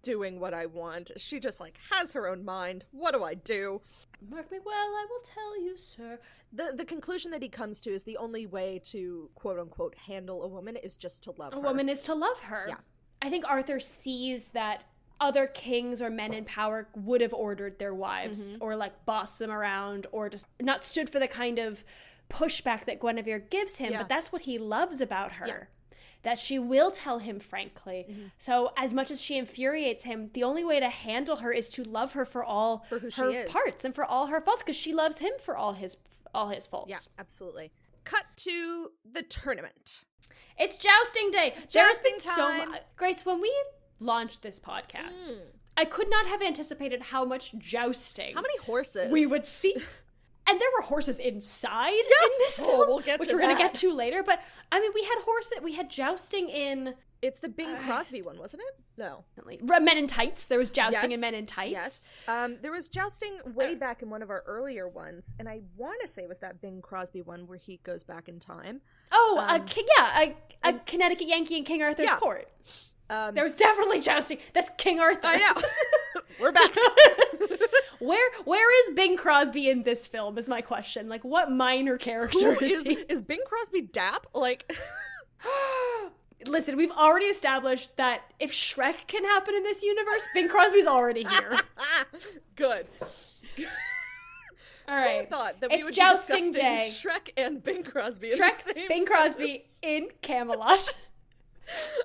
doing what I want. She just, like, has her own mind. What do I do? Mark me well, I will tell you, sir. The conclusion that he comes to is the only way to, quote-unquote, handle a woman is just to love her. A woman is to love her. Yeah. I think Arthur sees that other kings or men in power would have ordered their wives or like bossed them around or just not stood for the kind of pushback that Guinevere gives him, but that's what he loves about her. That she will tell him frankly. So as much as she infuriates him, the only way to handle her is to love her for all her parts and for all her faults, because she loves him for all his faults. Yeah, absolutely. Cut to the tournament. It's jousting day. There's been so much. Grace, when we launched this podcast, I could not have anticipated how much jousting. How many horses we would see. And there were horses inside in this film, we'll get which to we're going to that. get to later. But, I mean, we had jousting in... It's the Bing Crosby one, wasn't it? No. Men in Tights. There was jousting in Men in Tights. Yes. There was jousting way back in one of our earlier ones, and I want to say it was that Bing Crosby one where he goes back in time. Oh, a Connecticut Yankee in King Arthur's court. There was definitely jousting. That's King Arthur. I know. We're back. Where is Bing Crosby in this film is my question. Like, what minor character is he? Is Bing Crosby Dap? Like... Listen, we've already established that if Shrek can happen in this universe, Bing Crosby's already here. Good. All right. Who thought that it's we would jousting be day. Shrek and Bing Crosby in Shrek, the same Bing Crosby in Camelot.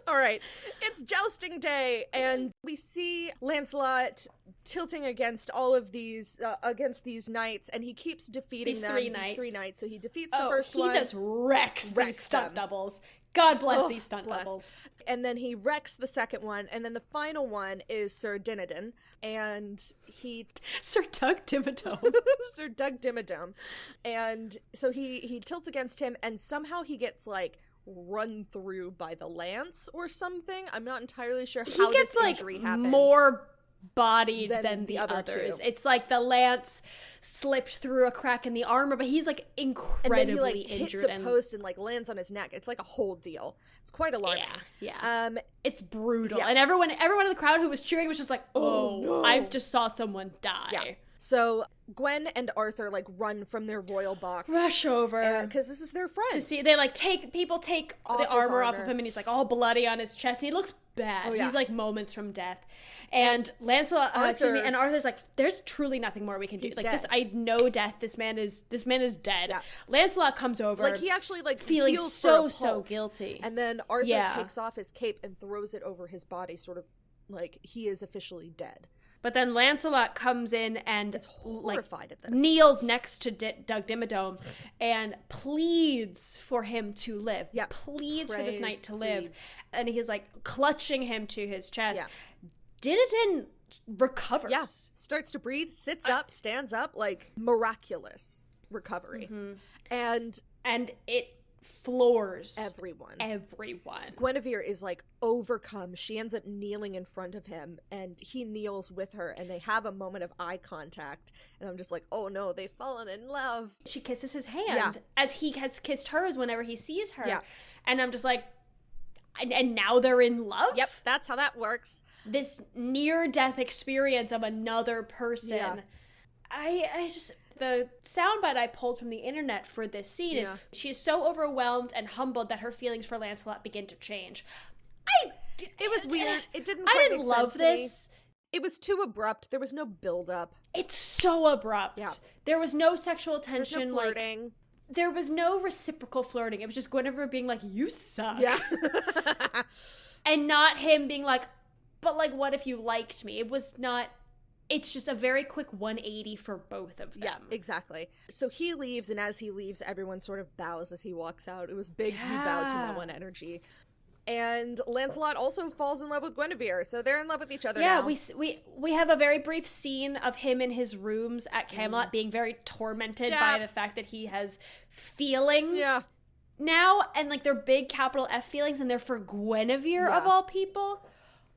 All right. It's jousting day, and we see Lancelot tilting against all of these, against these knights, and he keeps defeating These them. three These knights. 3 knights. So he defeats the first one. He just wrecks these Wrecks stunt them. doubles. God bless these stunt doubles. And then he wrecks the second one, and then the final one is Sir Dinadin, and he... Sir Doug Dimmadome. Sir Doug Dimmadome. And so he tilts against him, and somehow he gets, like, run through by the lance or something. I'm not entirely sure how he gets this injury happens. More bodied than the other others. two. It's like the lance slipped through a crack in the armor, but he's like incredibly and then he like injured hits a post and like lands on his neck. It's like a whole deal. It's quite alarming. Yeah. It's brutal. Yeah. And everyone in the crowd who was cheering was just like, "Oh, no. I just saw someone die." Yeah. So Gwen and Arthur like run from their royal box, Rush over because this is their friend. to see. They like take Off the his armor off armor. of him, and he's like all bloody on his chest. And he looks bad. Oh, yeah. He's like moments from death. And Lancelot, and Arthur's like, "There's truly nothing more we can do. He's Like dead. this, I know death. This man is dead." Yeah. Lancelot comes over, Like he actually like feeling feels so for a pulse. guilty. And then Arthur Yeah. takes off his cape and throws it over his body, sort of like he is officially dead. But then Lancelot comes in and Is like horrified at this. kneels next to Doug Dimmadome and pleads for him to live. Yeah. Pleads for this knight to live. pleads. And he's like clutching him to his chest. Yeah. Dinadin recovers. Yeah, starts to breathe, sits up, stands up, like miraculous recovery. And it floors everyone. Guinevere is like overcome. She ends up kneeling in front of him and he kneels with her and they have a moment of eye contact. And I'm just like, oh no, they've fallen in love. She kisses his hand as he has kissed hers whenever he sees her. Yeah. And I'm just like, and now they're in love? Yep, that's how that works. This near-death experience of another person. Yeah. I just... The soundbite I pulled from the internet for this scene is she is so overwhelmed and humbled that her feelings for Lancelot begin to change. It was weird. It didn't I quite didn't make love sense to me. this. It was too abrupt. There was no build-up. It's so abrupt. Yeah. There was no sexual There's tension. no flirting. There was no reciprocal flirting. It was just Guinevere being like, "You suck." Yeah. And not him being like, "But like, what if you liked me?" It was not... It's just a very quick 180 for both of them. Yeah, exactly. So he leaves, and as he leaves, everyone sort of bows as he walks out. It was big, he bowed to no one energy. And Lancelot also falls in love with Guinevere, so they're in love with each other now. We have a very brief scene of him in his rooms at Camelot being very tormented by the fact that he has feelings now, and like they're big capital F feelings, and they're for Guinevere of all people.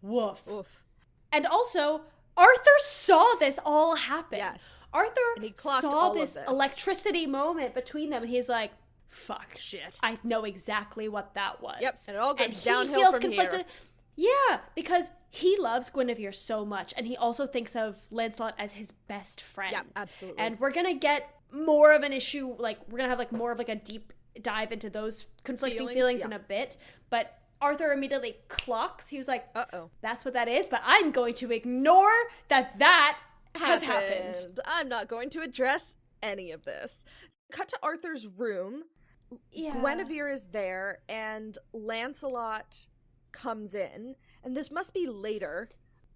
Woof. Oof. And also... Arthur saw this all happen. Yes. Arthur And he clocked saw all of this this. electricity moment between them, and he's like, "Fuck, Shit. I know exactly what that was." Yep, and it all goes he downhill feels from conflicted. here. Yeah, because he loves Guinevere so much, and he also thinks of Lancelot as his best friend. Yeah, absolutely. And we're gonna get more of an issue, like we're gonna have like more of like a deep dive into those conflicting feelings in a bit, but Arthur immediately clocks. He was like, Uh-oh. that's what that is, but I'm going to ignore that has happened. I'm not going to address any of this. Cut to Arthur's room. Yeah. Guinevere is there, and Lancelot comes in, and this must be later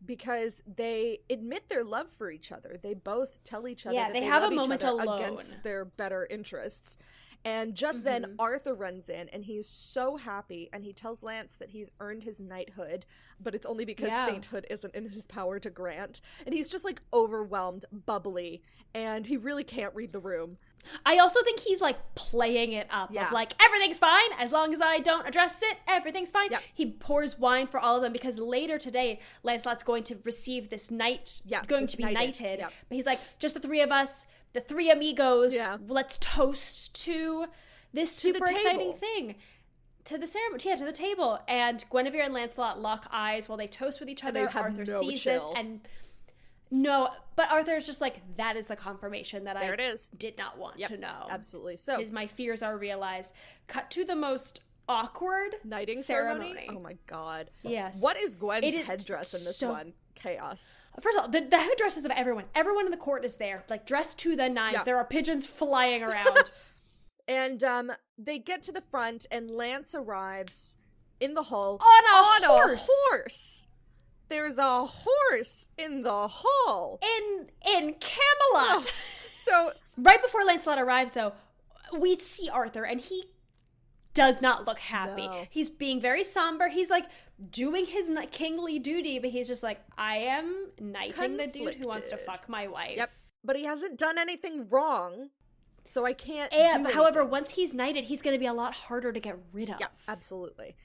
because they admit their love for each other. They both tell each other that they they have love a moment each other alone against their better interests. And just then Arthur runs in, and he's so happy, and he tells Lance that he's earned his knighthood, but it's only because sainthood isn't in his power to grant. And he's just like overwhelmed, bubbly, and he really can't read the room. I also think he's like playing it up of like, everything's fine as long as I don't address it, everything's fine. Yep. He pours wine for all of them because later today Lancelot's going to receive this knighted. Yep. But he's like, just the three of us, the three amigos, let's toast to this super exciting thing. To the ceremony, to the table. And Guinevere and Lancelot lock eyes while they toast with each other. Arthur sees this and no, but Arthur's just like, that is the confirmation that I did not want to know. Absolutely. So my fears are realized. Cut to the most awkward knighting ceremony. Oh my god. Yes. What is Gwen's headdress in this one? Chaos. First of all, the headdresses of everyone. Everyone in the court is there, like dressed to the nines. Yeah. There are pigeons flying around. And they get to the front, and Lance arrives in the hall on a horse. There's a horse in the hall. In Camelot. Oh. So right before Lancelot arrives, though, we see Arthur, and he does not look happy. No. He's being very somber. He's like doing his kingly duty, but he's just like, I am knighting the dude who wants to fuck my wife. Yep. But he hasn't done anything wrong, so I can't but however, once he's knighted, he's going to be a lot harder to get rid of. Yeah, absolutely.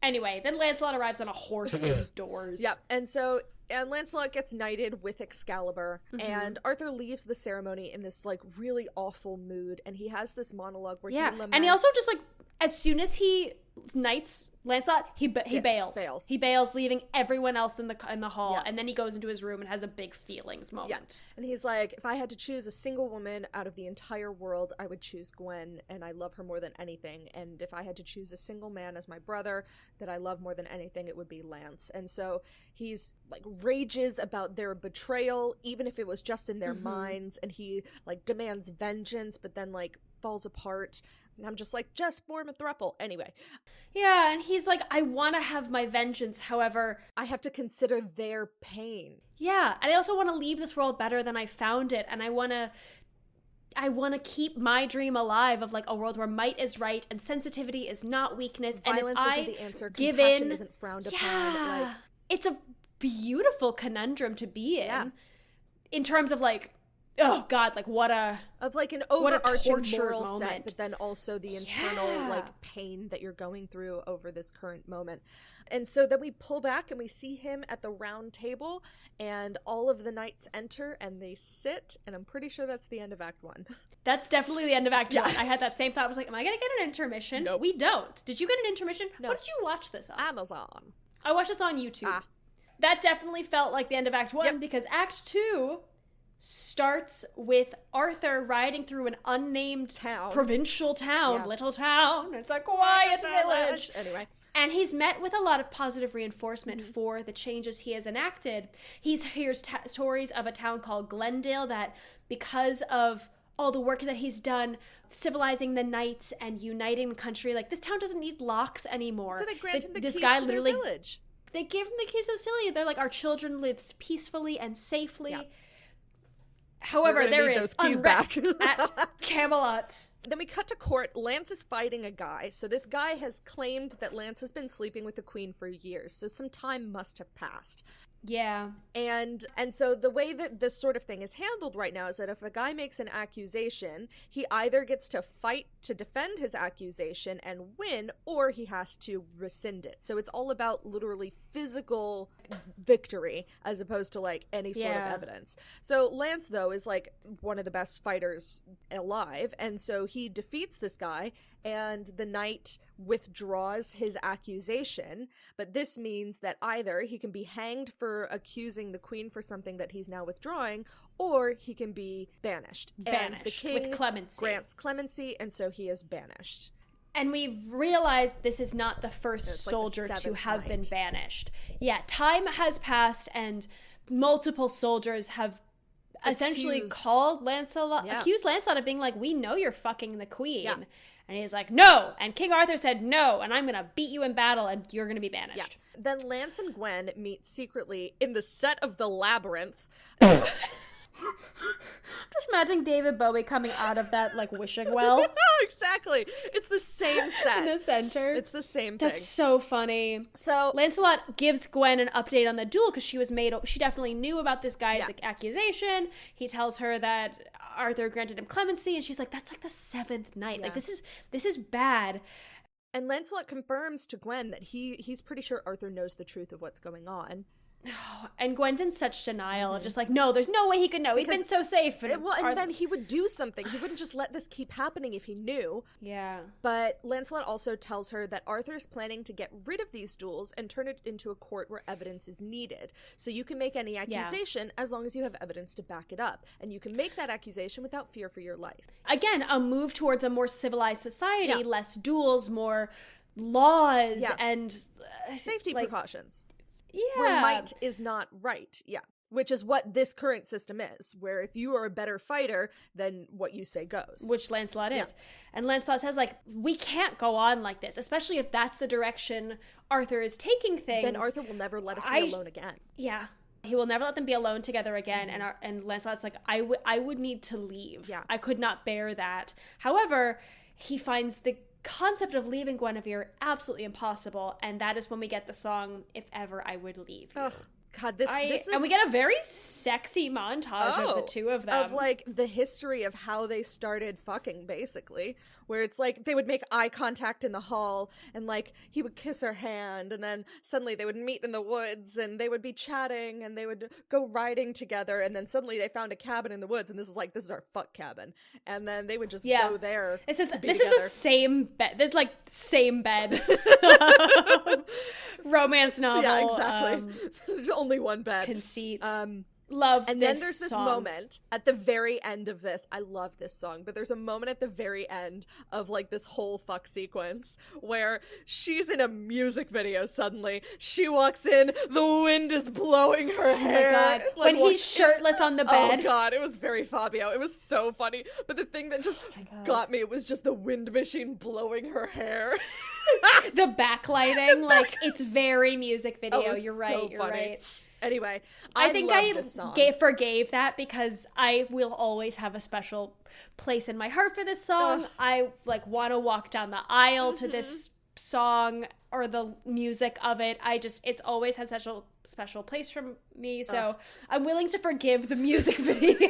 Anyway, then Lancelot arrives on a horse indoors. Yep, and Lancelot gets knighted with Excalibur, and Arthur leaves the ceremony in this, like, really awful mood, and he has this monologue where he laments. And he also just, like, as soon as he knights Lancelot, he bails. He bails, leaving everyone else in the hall, and then he goes into his room and has a big feelings moment. Yeah. And he's like, if I had to choose a single woman out of the entire world, I would choose Gwen, and I love her more than anything. And if I had to choose a single man as my brother that I love more than anything, it would be Lance. And so he's like rages about their betrayal, even if it was just in their minds, and he like demands vengeance, but then like falls apart. And I'm just like, just form a throuple. Anyway. Yeah, and he's like, I want to have my vengeance. However, I have to consider their pain. Yeah, and I also want to leave this world better than I found it. And I want to keep my dream alive of like a world where might is right and sensitivity is not weakness. Violence and if isn't the answer. Give Compassion in, isn't frowned upon. Like, it's a beautiful conundrum to be in. Yeah. In terms of like, oh god, like what a an overarching moral moment. Set, but then also the internal like pain that you're going through over this current moment. And so then we pull back and we see him at the round table, and all of the knights enter and they sit, and I'm pretty sure that's the end of Act 1. That's definitely the end of Act 1. I had that same thought. I was like, am I gonna get an intermission? Nope. We don't. Did you get an intermission? No. What did you watch this on? Amazon. I watched this on YouTube. That definitely felt like the end of Act 1 because Act 2 starts with Arthur riding through an unnamed provincial town, little town. It's a quiet village. Anyway. And he's met with a lot of positive reinforcement for the changes he has enacted. He hears stories of a town called Glendale that, because of all the work that he's done, civilizing the knights and uniting the country, like, this town doesn't need locks anymore. So they grant him the keys to their village. They give him the keys to the city. They're like, our children live peacefully and safely. Yeah. However, there is unrest at Camelot. Then we cut to court. Lance is fighting a guy. So this guy has claimed that Lance has been sleeping with the queen for years. So some time must have passed. Yeah. And so the way that this sort of thing is handled right now is that if a guy makes an accusation, he either gets to fight to defend his accusation and win, or he has to rescind it. So it's all about literally physical victory as opposed to like any sort of evidence. So Lance, though, is like one of the best fighters alive, and so he defeats this guy, and the knight withdraws his accusation, but this means that either he can be hanged for accusing the queen for something that he's now withdrawing, or he can be banished. And the king with clemency. grants clemency, and so he is banished. And we realized this is not the first It's soldier like the to seventh have been night. banished. Yeah, time has passed and multiple soldiers have essentially Accused. called Lancelot, Yeah. accused Lancelot of being like, we know you're fucking the queen. Yeah. And he's like, no. And King Arthur said no, and I'm going to beat you in battle and you're going to be banished. Yeah. Then Lance and Gwen meet secretly in the set of the Labyrinth. Just imagine David Bowie coming out of that, like, wishing well Exactly. It's the same set. in the center. It's the same thing. That's so funny. So Lancelot gives Gwen an update on the duel because she definitely knew about this guy's Yeah. like, accusation. He tells her that Arthur granted him clemency, and she's like, that's like the seventh night. Yeah. Like, this is bad. and Lancelot confirms to Gwen that he's pretty sure Arthur knows the truth of what's going on. And Gwen's in such denial, just like, no, there's no way he could know. He's been Because- so safe. And Arthur- then he would do something. He wouldn't just let this keep happening if he knew. yeah. But Lancelot also tells her that Arthur is planning to get rid of these duels and turn it into a court where evidence is needed. So you can make any accusation as long as you have evidence to back it up. And you can make that accusation without fear for your life. Again, a move towards a more civilized society, Yeah. less duels, more laws, Yeah. and Safety like, precautions. yeah. Where might is not right. Yeah. Which is what this current system is, where if you are a better fighter, then what you say goes. Which Lancelot is. Yeah. And Lancelot says, like, we can't go on like this, especially if that's the direction Arthur is taking things. Then Arthur will never let us be alone again. Yeah. He will never let them be alone together again. And Lancelot's like, I would need to leave. Yeah. I could not bear that. However, he finds the concept of leaving Guinevere absolutely impossible. And that is when we get the song, If Ever I Would Leave You. Ugh. God, this is... And we get a very sexy montage of the two of them. Of, like, the history of how they started fucking, basically. Where it's like, they would make eye contact in the hall, and, like, he would kiss her hand, and then suddenly they would meet in the woods, and they would be chatting, and they would go riding together, and then suddenly they found a cabin in the woods, and this is our fuck cabin. And then they would just go there This is to be this together. is the same bed. This like same bed. Romance novel. Yeah, exactly. There's only one bed. Conceit. Love this and then there's this song. moment at the very end of this. I love this song, but there's a moment at the very end of like this whole fuck sequence where she's in a music video suddenly. She walks in, the wind is blowing her hair. Oh my God. Like, When he's shirtless on the bed. Oh god, it was very Fabio. It was so funny. But the thing that just got me, it was just the wind machine blowing her hair. The backlighting, like it's very music video. Oh, it was You're right. so You're funny. right. Anyway, I think love I this song. forgave that because I will always have a special place in my heart for this song. Ugh. I like want to walk down the aisle to this song or the music of it. It's always had such a special place for me. So I'm willing to forgive the music video.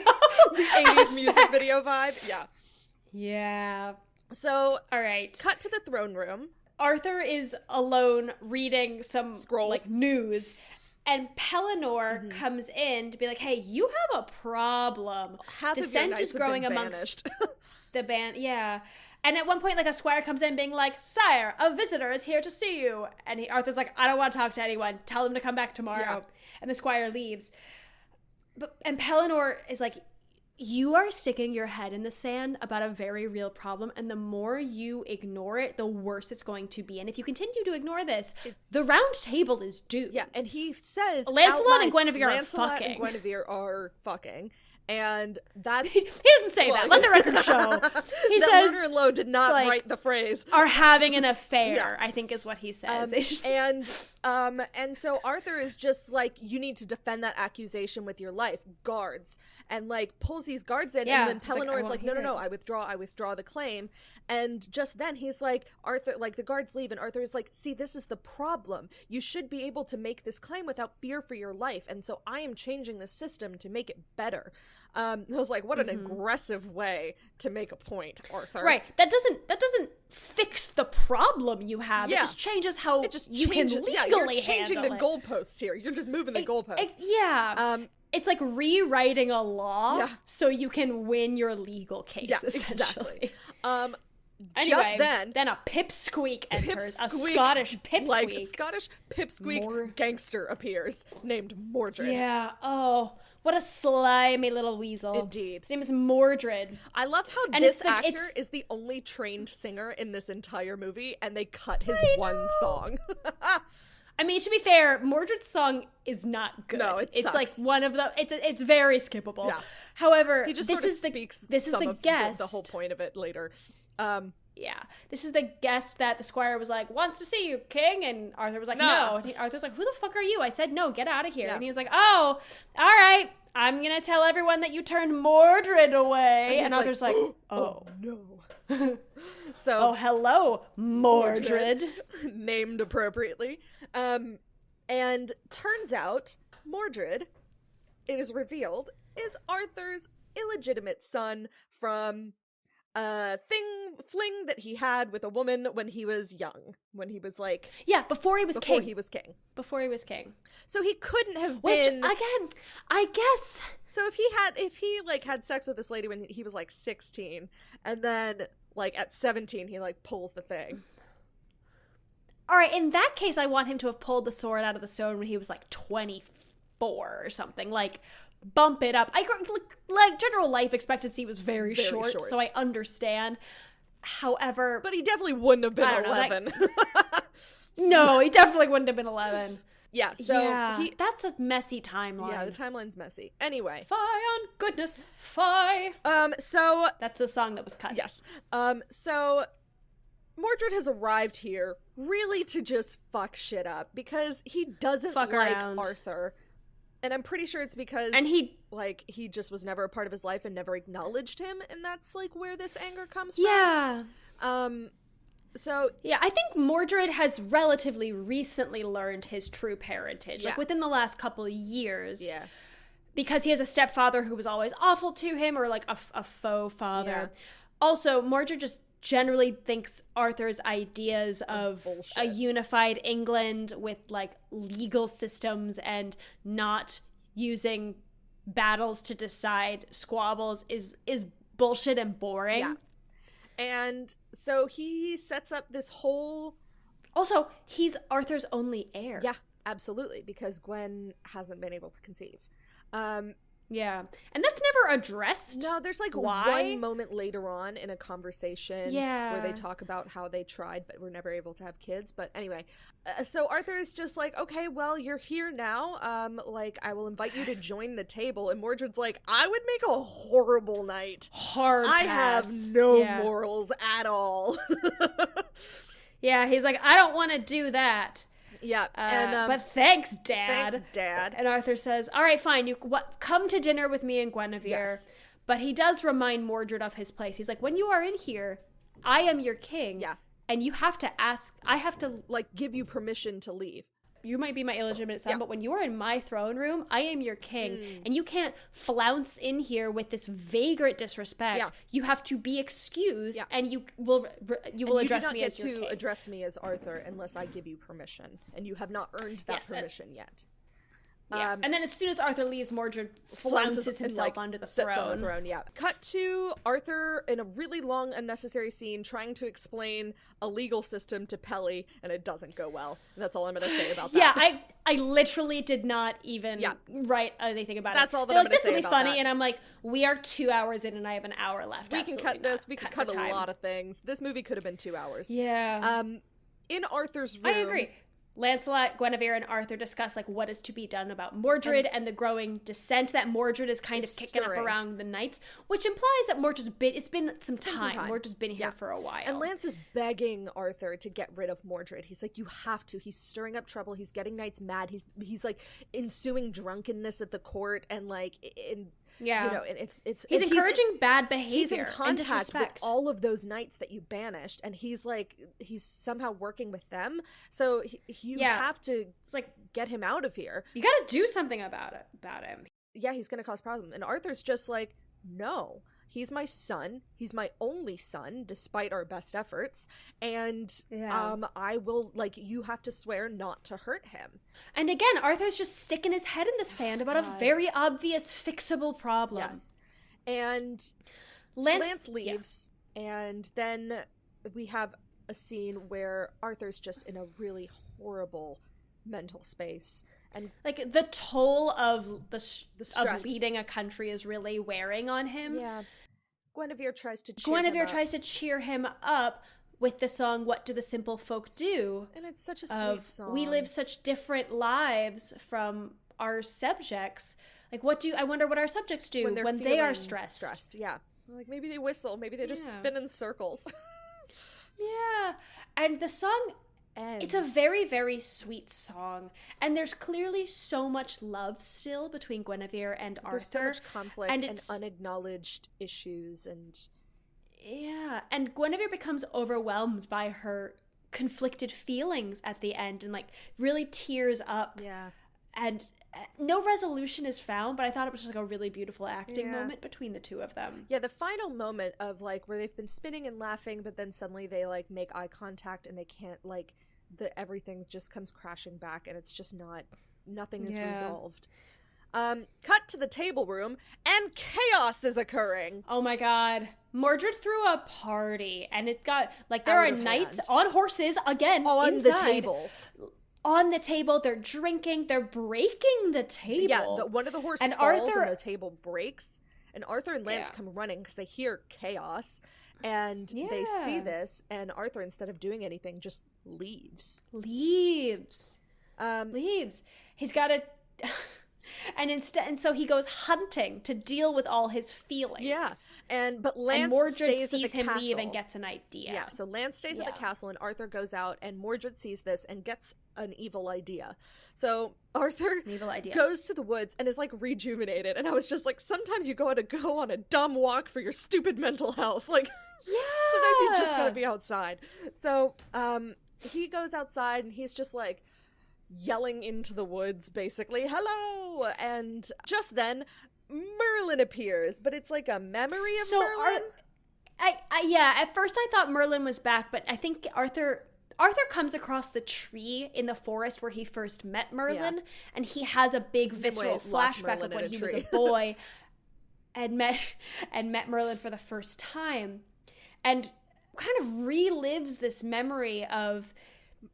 The 80s music aspects. video vibe. Yeah. Yeah. So, All right. cut to the throne room. Arthur is alone reading some Scroll. like news, and Pellinor comes in to be like, "Hey, you have a problem. Half Dissent of your knights is have growing been amongst banished." the band." Yeah, and at one point, like a squire comes in, being like, "Sire, a visitor is here to see you," and Arthur's like, "I don't want to talk to anyone. Tell them to come back tomorrow." Yeah. And the squire leaves, and Pellinor is like, you are sticking your head in the sand about a very real problem, and the more you ignore it, the worse it's going to be. And if you continue to ignore this, the round table is doomed. Yeah, and he says Lancelot out and loud, Guinevere are Lancelot fucking. and Guinevere are fucking. And that's... He doesn't say that. Let the record show. He that says, Lerner-in-Law did not like, write the phrase. are having an affair, Yeah. I think is what he says. And so Arthur is just like, you need to defend that accusation with your life, guards, and like pulls these guards in, Yeah, and then it's like, Pellinor I is won't like, no, hear it. I withdraw the claim, and just then he's like, Arthur, like the guards leave, and Arthur is like, see, this is the problem. You should be able to make this claim without fear for your life, and so I am changing the system to make it better. I was like, what an aggressive way to make a point, Arthur. Right. That doesn't fix the problem you have. Yeah. It just changes how It just you can legally you're changing the handle it. goalposts here. You're just moving the goalposts. Yeah. It's like rewriting a law Yeah. so you can win your legal case, Yeah, essentially. exactly. Anyway, just then a pipsqueak enters, a Pipsqueak, Scottish pipsqueak. like Scottish pipsqueak More- gangster appears named Mordred. Yeah. Oh, What a slimy little weasel. Indeed. His name is Mordred. I love how And this it's like- actor is the only trained singer in this entire movie, and they cut his one song. I mean, to be fair, Mordred's song is not good. No, it's sucks. like one of the. It's very skippable. Yeah. However, He just this sort of is the speaks this is some the of guest. the whole point of it later. Yeah, this is the guest that the squire was like, wants to see you, king, and Arthur was like, no. And Arthur's like, who the fuck are you? I said no, get out of here. Yeah. And he was like, oh, all right, I'm gonna tell everyone that you turned Mordred away. And Arthur's like, oh no. So oh, hello, Mordred. named appropriately. And turns out Mordred, it is revealed, is Arthur's illegitimate son from a fling that he had with a woman when he was young, when he was like Yeah, before he was before king. he was king. Before he was king. So he couldn't have Which, been. again, I guess. So if he like had sex with this lady when he was like 16, and then like at 17 he like pulls the thing. All right, in that case, I want him to have pulled the sword out of the stone when he was like 24 or something. Like, bump it up. Like general life expectancy was very short, so I understand. However, But he definitely wouldn't have been I don't know, 11. no, he definitely wouldn't have been 11. Yeah, so yeah, that's a messy timeline. yeah, the timeline's messy. Anyway, Fie on goodness, fie. so That's the song that was cut. yes, so Mordred has arrived here really to just fuck shit up because he doesn't Fuck like around. Arthur, and I'm pretty sure it's because And he just was never a part of his life and never acknowledged him, and that's like where this anger comes Yeah. from. So Yeah, I think Mordred has relatively recently learned his true parentage, like Yeah. within the last couple of years. yeah, Because he has a stepfather who was always awful to him, or like a faux father. Yeah. Also, Mordred just generally thinks Arthur's ideas of bullshit. a unified England with like legal systems and not using battles to decide squabbles is bullshit and boring. Yeah. And so he sets up this whole Also, he's Arthur's only heir. yeah, absolutely, because Gwen hasn't been able to conceive. Yeah. And that's never addressed. No, there's like Why? one moment later on in a conversation where they talk about how they tried but were never able to have kids. But anyway, so Arthur is just like, okay, well, you're here now. Like, I will invite you to join the table. And Mordred's like, I would make a horrible knight. Hard I pass. have no Yeah. morals at all. Yeah, he's like, I don't want to do that. Yeah, But thanks, Dad. thanks, Dad. And Arthur says, all right, fine, come to dinner with me and Guinevere. Yes. But he does remind Mordred of his place. He's like, when you are in here, I am your king. Yeah. And you have to ask, I have to, Like, give you permission to leave. you might be my illegitimate son, Yeah. but when you are in my throne room, I am your king. And you can't flounce in here with this vagrant disrespect. Yeah. You have to be excused, Yeah. and you will address me as your You do not get to king. address me as Arthur unless I give you permission, and you have not earned that Yes, permission yet. Yeah. And then as soon as Arthur leaves, Mordred flounces and, himself like, onto the sits throne. on the throne. Yeah. Cut to Arthur in a really long, unnecessary scene trying to explain a legal system to Pelly, and it doesn't go well. That's all I'm going to say about that. Yeah, I literally did not even Yeah. write anything about it. That's all that They're I'm like, gonna this will say be about funny, that. and I'm like, we are 2 hours in, and I have an hour left. We can Absolutely cut this. not. We can cut the a time. lot of things. This movie could have been 2 hours. Yeah, In Arthur's room. I agree. Lancelot, Guinevere, and Arthur discuss like what is to be done about Mordred and the growing dissent that Mordred is kind of kicking stirring. up around the knights, which implies that Mordred's been some time. time. Mordred's been here Yeah. for a while. And Lance is begging Arthur to get rid of Mordred. He's like, you have to. He's stirring up trouble. He's getting knights mad. He's like ensuing drunkenness at the court, and like Yeah. you know, and it's he's and encouraging bad He's behavior in and contact with disrespect. all of those knights that you banished, and he's somehow working with them. So you Yeah. have to It's like, get him out of here. you got to do something about him. Yeah, he's gonna cause problems. And Arthur's just like, no, he's my son. He's my only son, despite our best efforts. And Yeah. I will, like, you have to swear not to hurt him. And again, Arthur's just sticking his head in the sand about a very obvious fixable problem. Yes. And Lance Lance leaves, and then we have a scene where Arthur's just in a really horrible mental space. And like the toll of the stress of leading a country is really wearing on him. Yeah. Guinevere tries to cheer him up with the song "What Do the Simple Folk Do?" And it's such a sweet song. We live such different lives from our subjects. Like, I wonder what our subjects do when they are stressed. Yeah. Like, maybe they whistle. Maybe they just spin in circles. Yeah. And the song ends. It's a very, very sweet song. And there's clearly so much love still between Guinevere and Arthur. There's so much conflict and unacknowledged issues and... Yeah. And Guinevere becomes overwhelmed by her conflicted feelings at the end and, like, really tears up. Yeah. And no resolution is found, but I thought it was just like a really beautiful acting moment between the two of them. Yeah, the final moment of like where they've been spinning and laughing, but then suddenly they like make eye contact and they can't, like, everything just comes crashing back and it's just nothing is resolved. Cut to the table room and chaos is occurring. Oh my god. Mordred threw a party and it got like there are knights on horses again on inside. the table. On the table, they're drinking, they're breaking the table. Yeah, one of the horses falls and the table breaks. And Arthur and Lance come running because they hear chaos. And they see this, and Arthur, instead of doing anything, just leaves. Leaves. He's got to... And so he goes hunting to deal with all his feelings. Yeah, but Lance Mordred stays sees at the him castle. leave and gets an idea. Yeah, so Lance stays at the castle and Arthur goes out and Mordred sees this and gets an evil idea. So Arthur goes to the woods and is like rejuvenated. And I was just like, sometimes you gotta go on a dumb walk for your stupid mental health. Like, sometimes you just gotta be outside. So he goes outside and he's just like yelling into the woods, basically, hello! And just then, Merlin appears, but it's like a memory of Merlin. At first I thought Merlin was back, but I think Arthur comes across the tree in the forest where he first met Merlin, and he has a big visceral flashback of when he was a boy and met Merlin for the first time, and kind of relives this memory of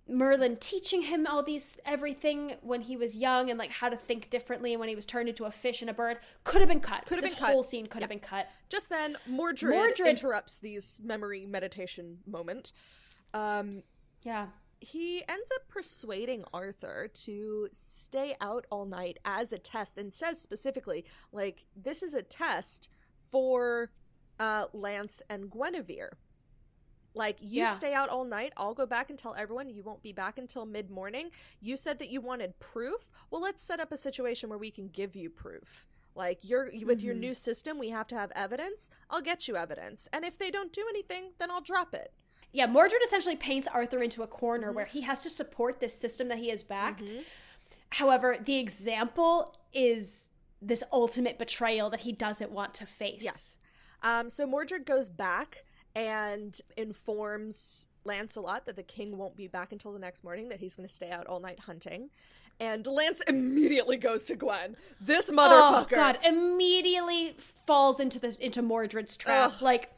Merlin teaching him everything when he was young and like how to think differently, and when he was turned into a fish and a bird. Could have been cut. This whole scene could have been cut. Just then, Mordred interrupts these memory meditation moment. He ends up persuading Arthur to stay out all night as a test, and says specifically, like, this is a test for Lance and Guinevere. Like, you stay out all night, I'll go back and tell everyone you won't be back until mid-morning. You said that you wanted proof. Well, let's set up a situation where we can give you proof. Like, with your new system, we have to have evidence. I'll get you evidence. And if they don't do anything, then I'll drop it. Yeah, Mordred essentially paints Arthur into a corner where he has to support this system that he has backed. However, the example is this ultimate betrayal that he doesn't want to face. Yes. So Mordred goes back and informs Lancelot that the king won't be back until the next morning, that he's going to stay out all night hunting. And Lance immediately goes to Gwen. This motherfucker. Oh, God, immediately falls into Mordred's trap. Ugh. Like,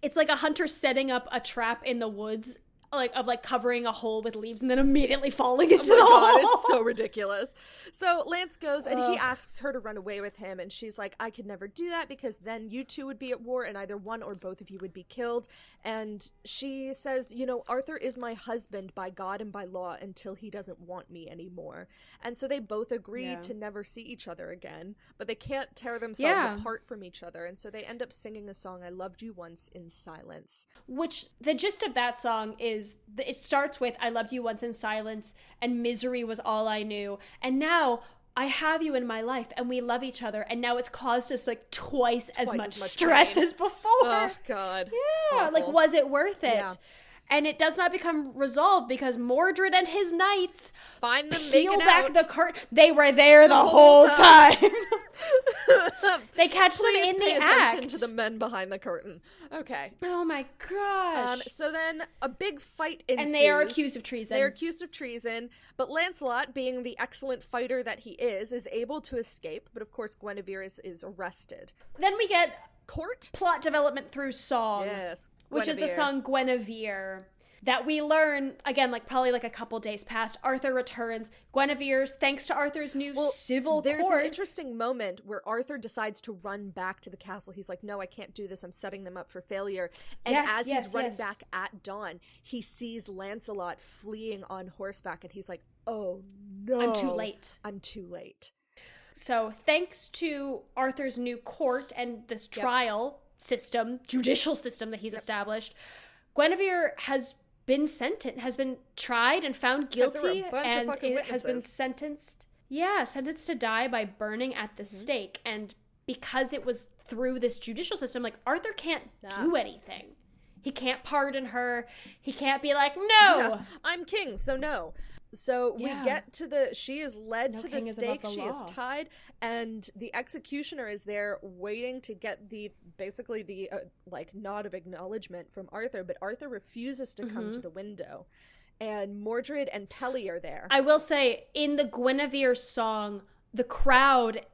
it's like a hunter setting up a trap in the woods, like covering a hole with leaves and then immediately falling into the hole. It's so ridiculous. So Lance goes and he asks her to run away with him, and she's like, I could never do that because then you two would be at war and either one or both of you would be killed. And she says, Arthur is my husband by God and by law until he doesn't want me anymore. And so they both agree to never see each other again, but they can't tear themselves apart from each other. And so they end up singing a song, I Loved You Once, in silence. Which, the gist of that song is, it starts with, I loved you once in silence, and misery was all I knew. And now I have you in my life, and we love each other. And now it's caused us like twice as much stress pain as before. Oh, God. Yeah, like, was it worth it? Yeah. And it does not become resolved because Mordred and his knights find them peel back the curtain. They were there the whole time. They catch them in the act. Attention to the men behind the curtain. Okay. Oh my gosh. So then a big fight ensues. And they are accused of treason. They're accused of treason, but Lancelot, being the excellent fighter that he is able to escape. But of course, Guinevere is arrested. Then we get court plot development through song. Yes. Which is the song Guinevere. that we learn, again, like probably like a couple days past, Arthur returns. Guinevere's, thanks to Arthur's new civil there's court. an interesting moment where Arthur decides to run back to the castle. He's like, no, I can't do this. I'm setting them up for failure. And as he's running back at dawn, he sees Lancelot fleeing on horseback, and he's like, oh no. I'm too late. I'm too late. So thanks to Arthur's new court and this trial system, judicial system that he's established, Guinevere has been tried and found guilty, and it has been sentenced to die by burning at the stake. And because it was through this judicial system, like, Arthur can't do anything. He can't pardon her. He can't be like, no, I'm king, so no. So we get to she is led to the stake, she is tied, and the executioner is there waiting to get the nod of acknowledgement from Arthur, but Arthur refuses to come to the window. And Mordred and Pelly are there. I will say, in the Guinevere song, the crowd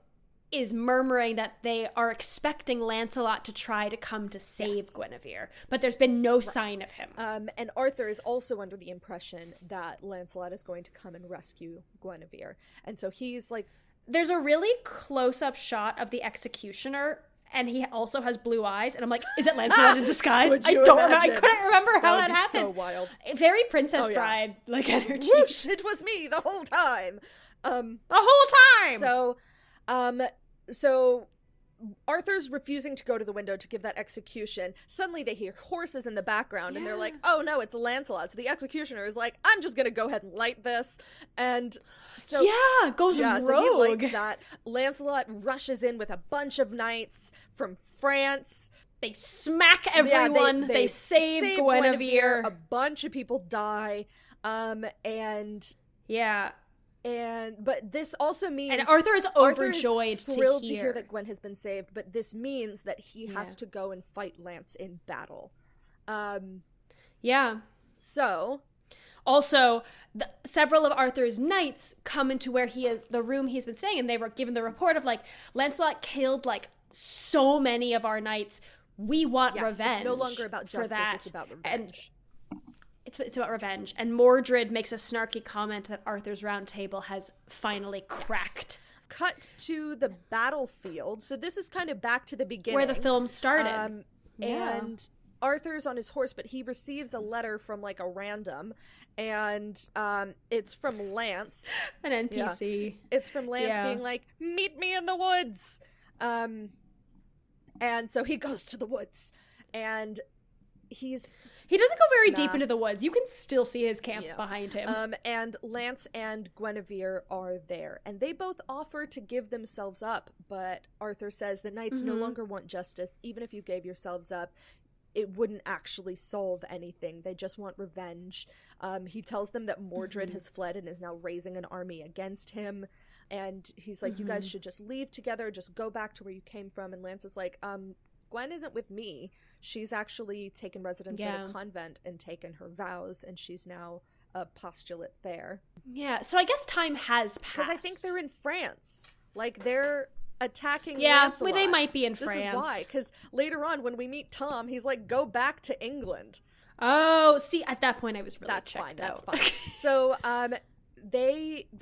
is murmuring that they are expecting Lancelot to try to come to save Guinevere, but there's been no sign of him. And Arthur is also under the impression that Lancelot is going to come and rescue Guinevere. And so he's like... There's a really close-up shot of the executioner, and he also has blue eyes, and I'm like, is it Lancelot in disguise? I couldn't remember how that happened. So wild. Very Princess Bride like energy. Whoosh, it was me the whole time. The whole time. So Arthur's refusing to go to the window to give that execution. Suddenly they hear horses in the background, and they're like, oh no, it's Lancelot. So the executioner is like, I'm just gonna go ahead and light this. And so goes rogue. So he lights that. Lancelot rushes in with a bunch of knights from France. They smack everyone. They save Guinevere. A bunch of people die. But this also means... And Arthur is overjoyed thrilled to hear that Gwen has been saved, but this means that he has to go and fight Lance in battle. So... Also, several of Arthur's knights come into where the room he's been staying, and they were given the report of, like, Lancelot killed, like, so many of our knights. We want revenge. It's no longer about justice, it's about revenge. It's about revenge. And Mordred makes a snarky comment that Arthur's round table has finally cracked. Cut to the battlefield. So this is kind of back to the beginning. Where the film started. And Arthur's on his horse, but he receives a letter from, like, a random. And it's from Lance. An NPC. Yeah. It's from Lance being like, meet me in the woods. And so he goes to the woods. And he doesn't go very deep into the woods. You can still see his camp behind him. And Lance and Guinevere are there. And they both offer to give themselves up. But Arthur says the knights no longer want justice. Even if you gave yourselves up, it wouldn't actually solve anything. They just want revenge. He tells them that Mordred has fled and is now raising an army against him. And he's like, you guys should just leave together. Just go back to where you came from. And Lance is like, Gwen isn't with me. She's actually taken residence in a convent and taken her vows, and she's now a postulate there. Yeah, so I guess time has passed. Because I think they're in France. Like, they're attacking Lancelot. Well, they might be in France. This is why, because later on, when we meet Tom, he's like, go back to England. Oh, see, at that point, I was really That's fine. So,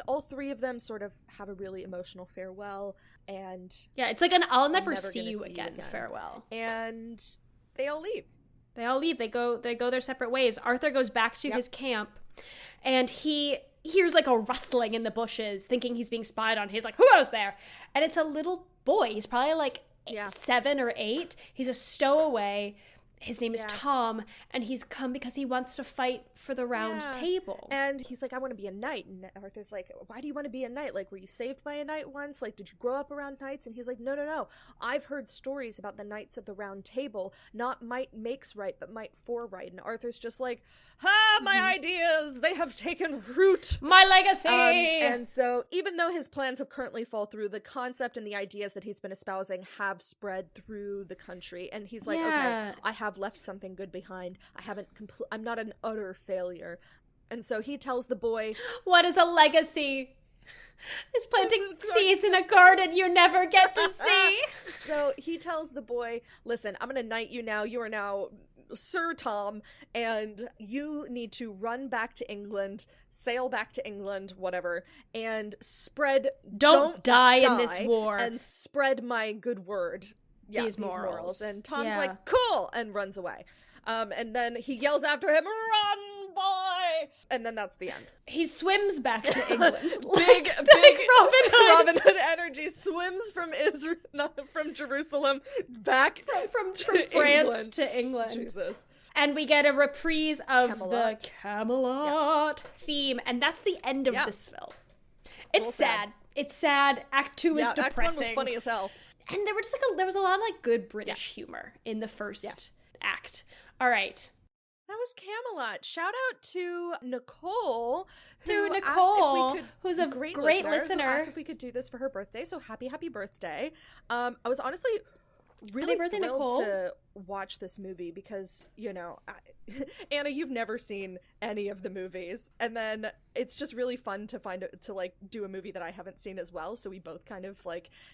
all three of them sort of have a really emotional farewell, and it's like an I'll never see you again farewell. And they all leave. They go their separate ways. Arthur goes back to his camp, and he hears like a rustling in the bushes, thinking he's being spied on. He's like, who goes there? And it's a little boy. He's probably like 7 or 8. He's a stowaway. His name is Tom, and he's come because he wants to fight for the round table. And he's like, I want to be a knight. And Arthur's like, why do you want to be a knight? Like, were you saved by a knight once? Like, did you grow up around knights? And he's like, no. I've heard stories about the knights of the round table. Not might makes right, but might for right. And Arthur's just like, my ideas, they have taken root. My legacy! And so, even though his plans have currently fallen through, the concept and the ideas that he's been espousing have spread through the country. And he's like, okay, I have left something good behind. I'm not an utter failure. And so he tells the boy, what is a legacy? It's planting seeds in a garden you never get to see. So he tells the boy, listen, I'm gonna knight you now. You are now Sir Tom, and you need to run back to England, sail back to England, whatever, and spread don't die in this war, and spread my good word. Yeah, these morals. And Tom's like, cool, and runs away. And then he yells after him, run, boy! And then that's the end. He swims back to England. big Robin Hood energy, swims from Israel, not from Jerusalem, back from to France England. to England. Jesus. And we get a reprise of Camelot. the Camelot theme, and that's the end of this film. It's sad. It's sad. Act 2 is depressing. Act 1 was funny as hell. And there were just there was a lot of good British humor in the first act. All right. That was Camelot. Shout out to Nicole, who's a great listener. Who asked if we could do this for her birthday. So happy birthday. I was honestly really thrilled to watch this movie because, Anna, you've never seen any of the movies, and then it's just really fun to do a movie that I haven't seen as well, so we both kind of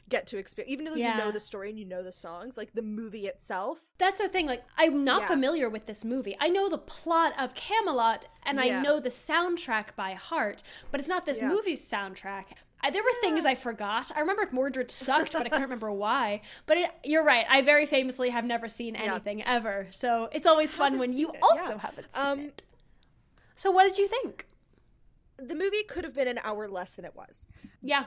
get to experience, even though you know the story and you know the songs, the movie itself. That's the thing, I'm not familiar with this movie. I know the plot of Camelot and I know the soundtrack by heart, but it's not this movie's soundtrack. There were things I forgot. I remember Mordred sucked, but I can't remember why. But you're right. I very famously have never seen anything ever. So it's always fun when you also haven't seen it. So what did you think? The movie could have been an hour less than it was. Yeah.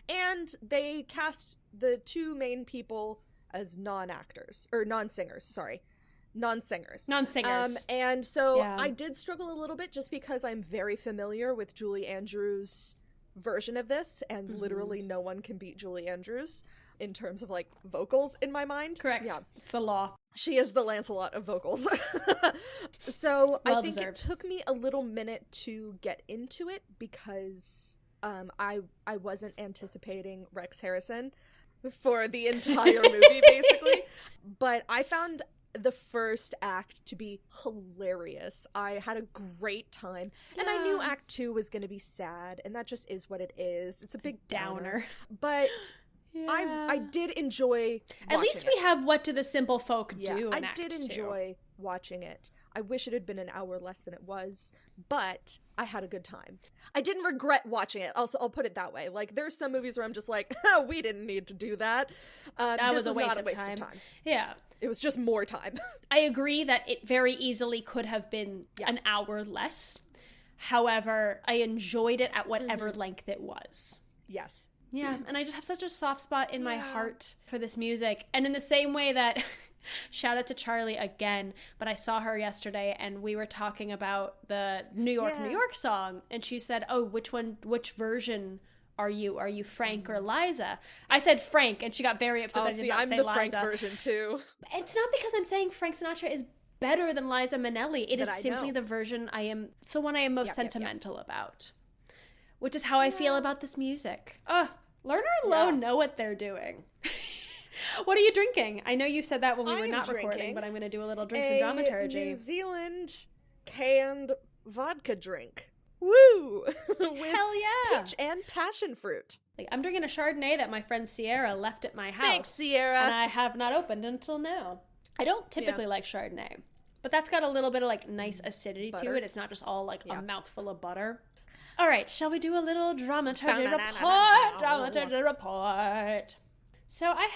And they cast the two main people as non-actors. Or non-singers, sorry. Non-singers. And so I did struggle a little bit just because I'm very familiar with Julie Andrews' version of this, and literally no one can beat Julie Andrews in terms of vocals in my mind. Correct. Yeah, it's the law. She is the Lancelot of vocals. So well I think deserved. it took me a little minute to get into it because I wasn't anticipating Rex Harrison for the entire movie basically, but I found the first act to be hilarious. I had a great time. And I knew Act 2 was going to be sad, and that just is what it is. It's a big downer. But I did enjoy At least we have What Do the Simple Folk Do in I Act did 2. enjoy watching it. I wish it had been an hour less than it was, but I had a good time. I didn't regret watching it. I'll put it that way. There's some movies where I'm just we didn't need to do that. That was not a waste of time. Yeah. It was just more time. I agree that it very easily could have been an hour less. However, I enjoyed it at whatever length it was. Yes. Yeah, and I just have such a soft spot in my heart for this music. And in the same way that, shout out to Charlie again, but I saw her yesterday and we were talking about the New York, New York song. And she said, oh, which version are you? Are you Frank or Liza? I said Frank, and she got very upset that I did not say Liza. I'm the Frank version too. It's not because I'm saying Frank Sinatra is better than Liza Minnelli. It is simply the version I am most sentimental about. Which is how I feel about this music. Lerner and Lowe know what they're doing. What are you drinking? I know you said that when we were not recording, but I'm going to do a little drinks and dramaturgy. New Zealand canned vodka drink. Woo! Hell yeah! Peach and passion fruit. I'm drinking a Chardonnay that my friend Sierra left at my house. Thanks, Sierra. And I have not opened until now. I don't typically like Chardonnay, but that's got a little bit of nice acidity to it. It's not just all a mouthful of butter. All right, shall we do a little dramaturgy report? Dramaturgy report. So I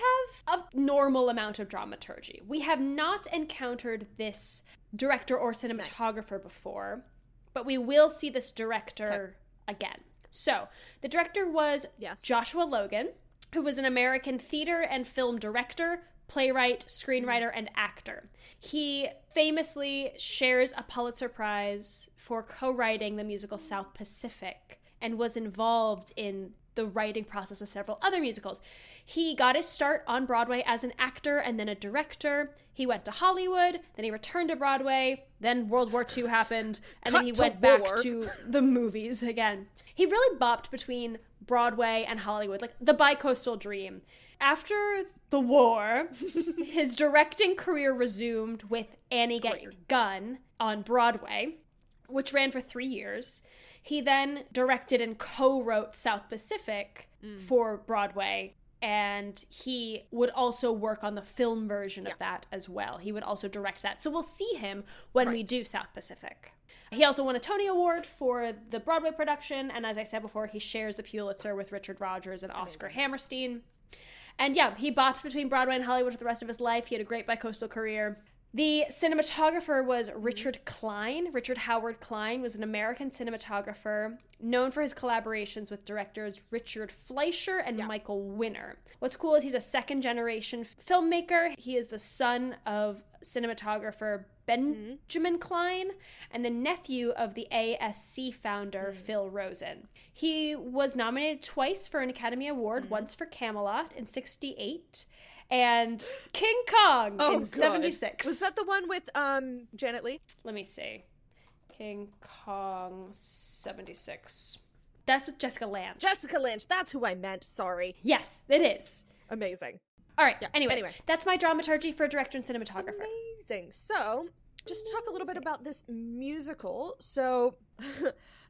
have a normal amount of dramaturgy. We have not encountered this director or cinematographer before, but we will see this director again. So the director was Joshua Logan, who was an American theater and film director, playwright, screenwriter, and actor. He famously shares a Pulitzer Prize for co-writing the musical South Pacific and was involved in the writing process of several other musicals. He got his start on Broadway as an actor and then a director. He went to Hollywood, then he returned to Broadway, then World War II happened, and then he went back to the movies again. He really bopped between Broadway and Hollywood, the bi-coastal dream. After the war, his directing career resumed with Annie Get Your Gun on Broadway, which ran for 3 years. He then directed and co-wrote South Pacific for Broadway and he would also work on the film version of that as well. He would also direct that. So we'll see him when we do South Pacific. He also won a Tony Award for the Broadway production, and as I said before, he shares the Pulitzer with Richard Rodgers and Oscar Hammerstein. And yeah, he bopped between Broadway and Hollywood for the rest of his life. He had a great bicoastal career. The cinematographer was Richard Klein. Richard Howard Klein was an American cinematographer known for his collaborations with directors Richard Fleischer and Michael Winner. What's cool is he's a second-generation filmmaker. He is the son of cinematographer Benjamin Klein and the nephew of the ASC founder Phil Rosen. He was nominated twice for an Academy Award, once for Camelot in '68 and King Kong in '76. Was that the one with Janet Leigh? Let me see. King Kong '76. That's with Jessica Lange. Jessica Lange, that's who I meant. Sorry. Yes, it is. Amazing. All right. Yeah. Anyway, that's my dramaturgy for director and cinematographer. Amazing. So, just to talk a little bit about this musical. So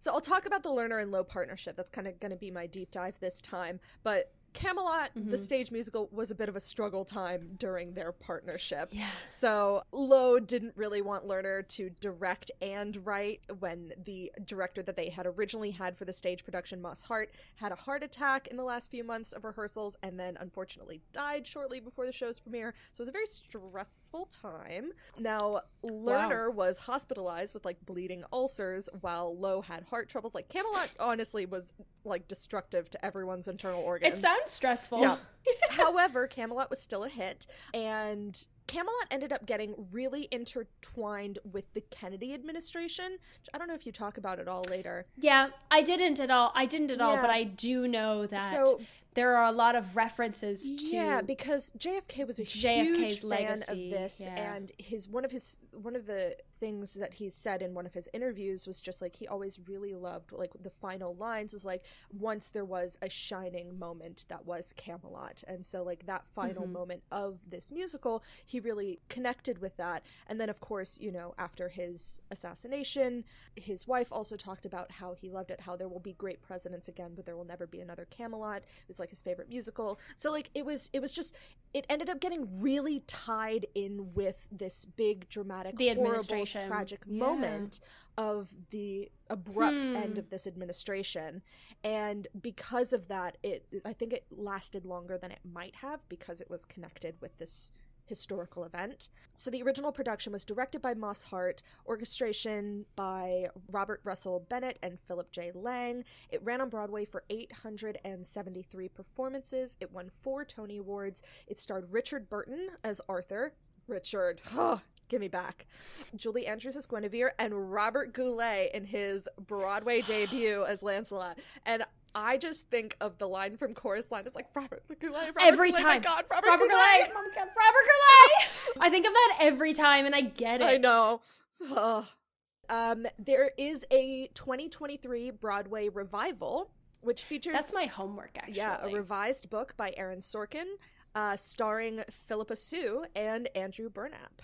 I'll talk about the Lerner and Lowe partnership. That's kind of going to be my deep dive this time. But Camelot, the stage musical, was a bit of a struggle time during their partnership. Yeah. So Lowe didn't really want Lerner to direct and write when the director that they had originally had for the stage production, Moss Hart, had a heart attack in the last few months of rehearsals and then unfortunately died shortly before the show's premiere. So it was a very stressful time. Now, Lerner was hospitalized with like bleeding ulcers while Lowe had heart troubles. Like Camelot honestly was like destructive to everyone's internal organs. It sounds stressful. Yeah. However, Camelot was still a hit, and Camelot ended up getting really intertwined with the Kennedy administration, which I don't know if you talk about it all later. Yeah, I didn't at all, but I do know that there are a lot of references to because JFK was a JFK's huge legacy fan of this, and one of the things that he said in one of his interviews was just like he always really loved like the final lines was like once there was a shining moment that was Camelot, and so like that final moment of this musical he really connected with that. And then of course, you know, after his assassination, his wife also talked about how he loved it, how there will be great presidents again but there will never be another Camelot. It was like his favorite musical. So like it was just, it ended up getting really tied in with this big dramatic horrible tragic moment of the abrupt end of this administration. And because of that, I think it lasted longer than it might have because it was connected with this historical event. So the original production was directed by Moss Hart, orchestration by Robert Russell Bennett and Philip J. Lang. It ran on Broadway for 873 performances. It won 4 Tony Awards. It starred Richard Burton as Arthur. Richard, give me back. Julie Andrews as Guinevere, and Robert Goulet in his Broadway debut as Lancelot. And I just think of the line from Chorus Line. It's like, Robert Goulet, every time. My God, Robert Goulet. Oh my God, Robert Goulet. I think of that every time, and I get it. I know. There is a 2023 Broadway revival, which features... That's my homework, actually. Yeah, a revised book by Aaron Sorkin, starring Philippa Sue and Andrew Burnap.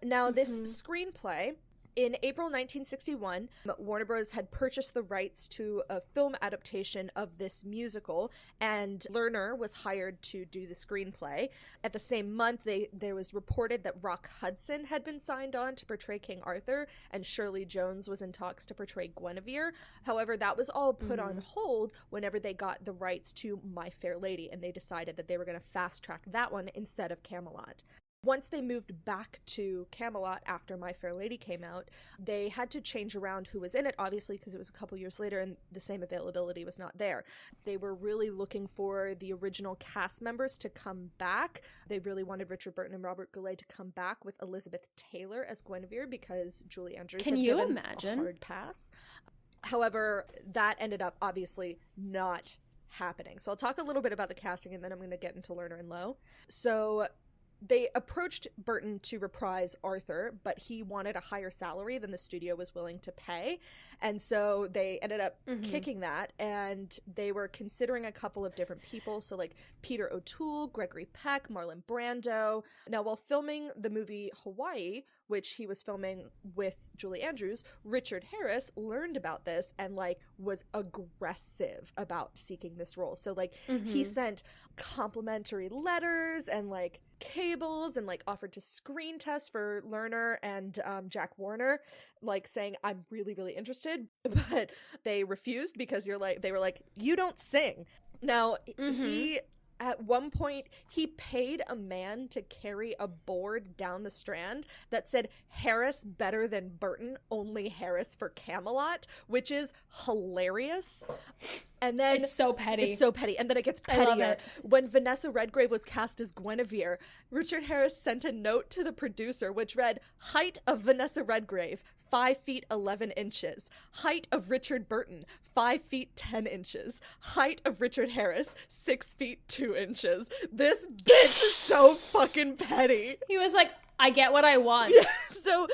Now, this screenplay, in April 1961, Warner Bros. Had purchased the rights to a film adaptation of this musical, and Lerner was hired to do the screenplay. At the same month, there was reported that Rock Hudson had been signed on to portray King Arthur, and Shirley Jones was in talks to portray Guinevere. However, that was all put on hold whenever they got the rights to My Fair Lady, and they decided that they were going to fast-track that one instead of Camelot. Once they moved back to Camelot after My Fair Lady came out, they had to change around who was in it, obviously, because it was a couple years later and the same availability was not there. They were really looking for the original cast members to come back. They really wanted Richard Burton and Robert Goulet to come back with Elizabeth Taylor as Guinevere because Julie Andrews had given a hard pass. However, that ended up obviously not happening. So I'll talk a little bit about the casting and then I'm going to get into Lerner and Lowe. So they approached Burton to reprise Arthur, but he wanted a higher salary than the studio was willing to pay. And so they ended up kicking that, and they were considering a couple of different people. So like Peter O'Toole, Gregory Peck, Marlon Brando. Now, while filming the movie Hawaii, which he was filming with Julie Andrews, Richard Harris learned about this and like was aggressive about seeking this role. So like he sent complimentary letters and like cables and like offered to screen test for Lerner and Jack Warner, like saying, I'm really, really interested, but they refused because they were like, you don't sing. Now, he, at one point, he paid a man to carry a board down the Strand that said, Harris better than Burton, only Harris for Camelot, which is hilarious. And then it's so petty. And then it gets pettier. I love it. When Vanessa Redgrave was cast as Guinevere, Richard Harris sent a note to the producer which read, height of Vanessa Redgrave, 5 feet 11 inches. Height of Richard Burton, 5 feet 10 inches. Height of Richard Harris, 6 feet 2 inches. This bitch is so fucking petty. He was like, I get what I want. So,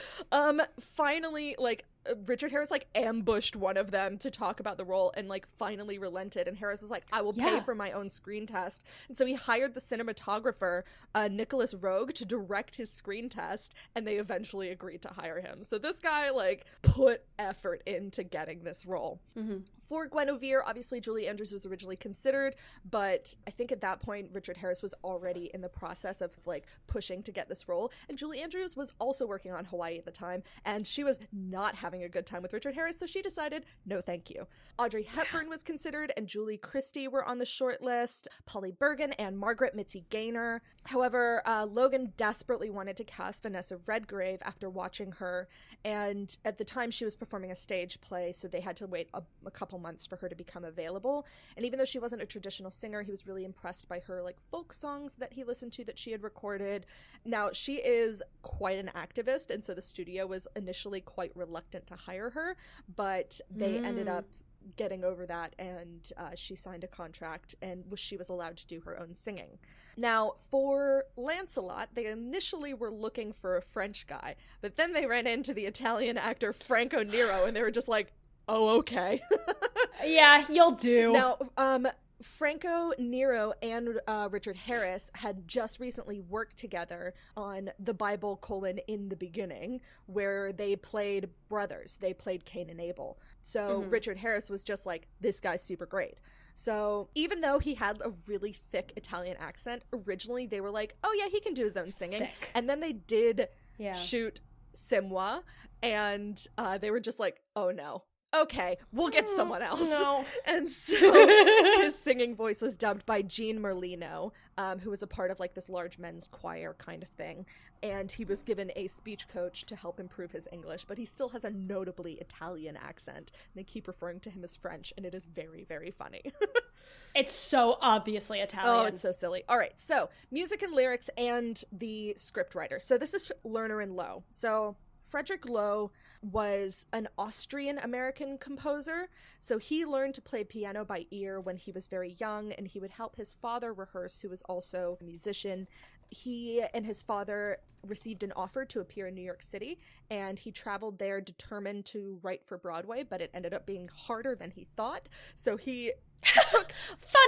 finally, like, Richard Harris, like, ambushed one of them to talk about the role and, like, finally relented. And Harris was like, I will pay for my own screen test. And so he hired the cinematographer, Nicholas Rogue, to direct his screen test. And they eventually agreed to hire him. So this guy, like, put effort into getting this role. For Guinevere, obviously, Julie Andrews was originally considered. But I think at that point, Richard Harris was already in the process of, like, pushing to get this role. And Julie Andrews was also working on Hawaii at the time. And she was not having a good time with Richard Harris, so she decided, no thank you. Audrey Hepburn was considered, and Julie Christie were on the short list, Polly Bergen and Margaret Mitzi Gaynor. However, Logan desperately wanted to cast Vanessa Redgrave after watching her, and at the time she was performing a stage play, so they had to wait a couple months for her to become available. And even though she wasn't a traditional singer, he was really impressed by her like folk songs that he listened to that she had recorded. Now, she is quite an activist, and so the studio was initially quite reluctant to hire her, but they ended up getting over that, and she signed a contract, and she was allowed to do her own singing. Now, for Lancelot, they initially were looking for a French guy, but then they ran into the Italian actor Franco Nero, and they were just like, oh, okay. Yeah, you'll do. Now, Franco Nero and Richard Harris had just recently worked together on the Bible: In the Beginning, where they played brothers. They played Cain and Abel. So Richard Harris was just like, this guy's super great. So even though he had a really thick Italian accent, originally they were like, oh yeah, he can do his own singing. Thick. And then they did shoot Simwa, and they were just like, oh no. Okay, we'll get someone else. No. And so his singing voice was dubbed by Jean Merlino, who was a part of like this large men's choir kind of thing. And he was given a speech coach to help improve his English, but he still has a notably Italian accent. And they keep referring to him as French, and it is very, very funny. It's so obviously Italian. Oh, it's so silly. All right, so music and lyrics and the script writer. So this is Lerner and Loewe. So Frederick Loewe was an Austrian-American composer, so he learned to play piano by ear when he was very young, and he would help his father rehearse, who was also a musician. He and his father received an offer to appear in New York City, and he traveled there determined to write for Broadway, but it ended up being harder than he thought, so he took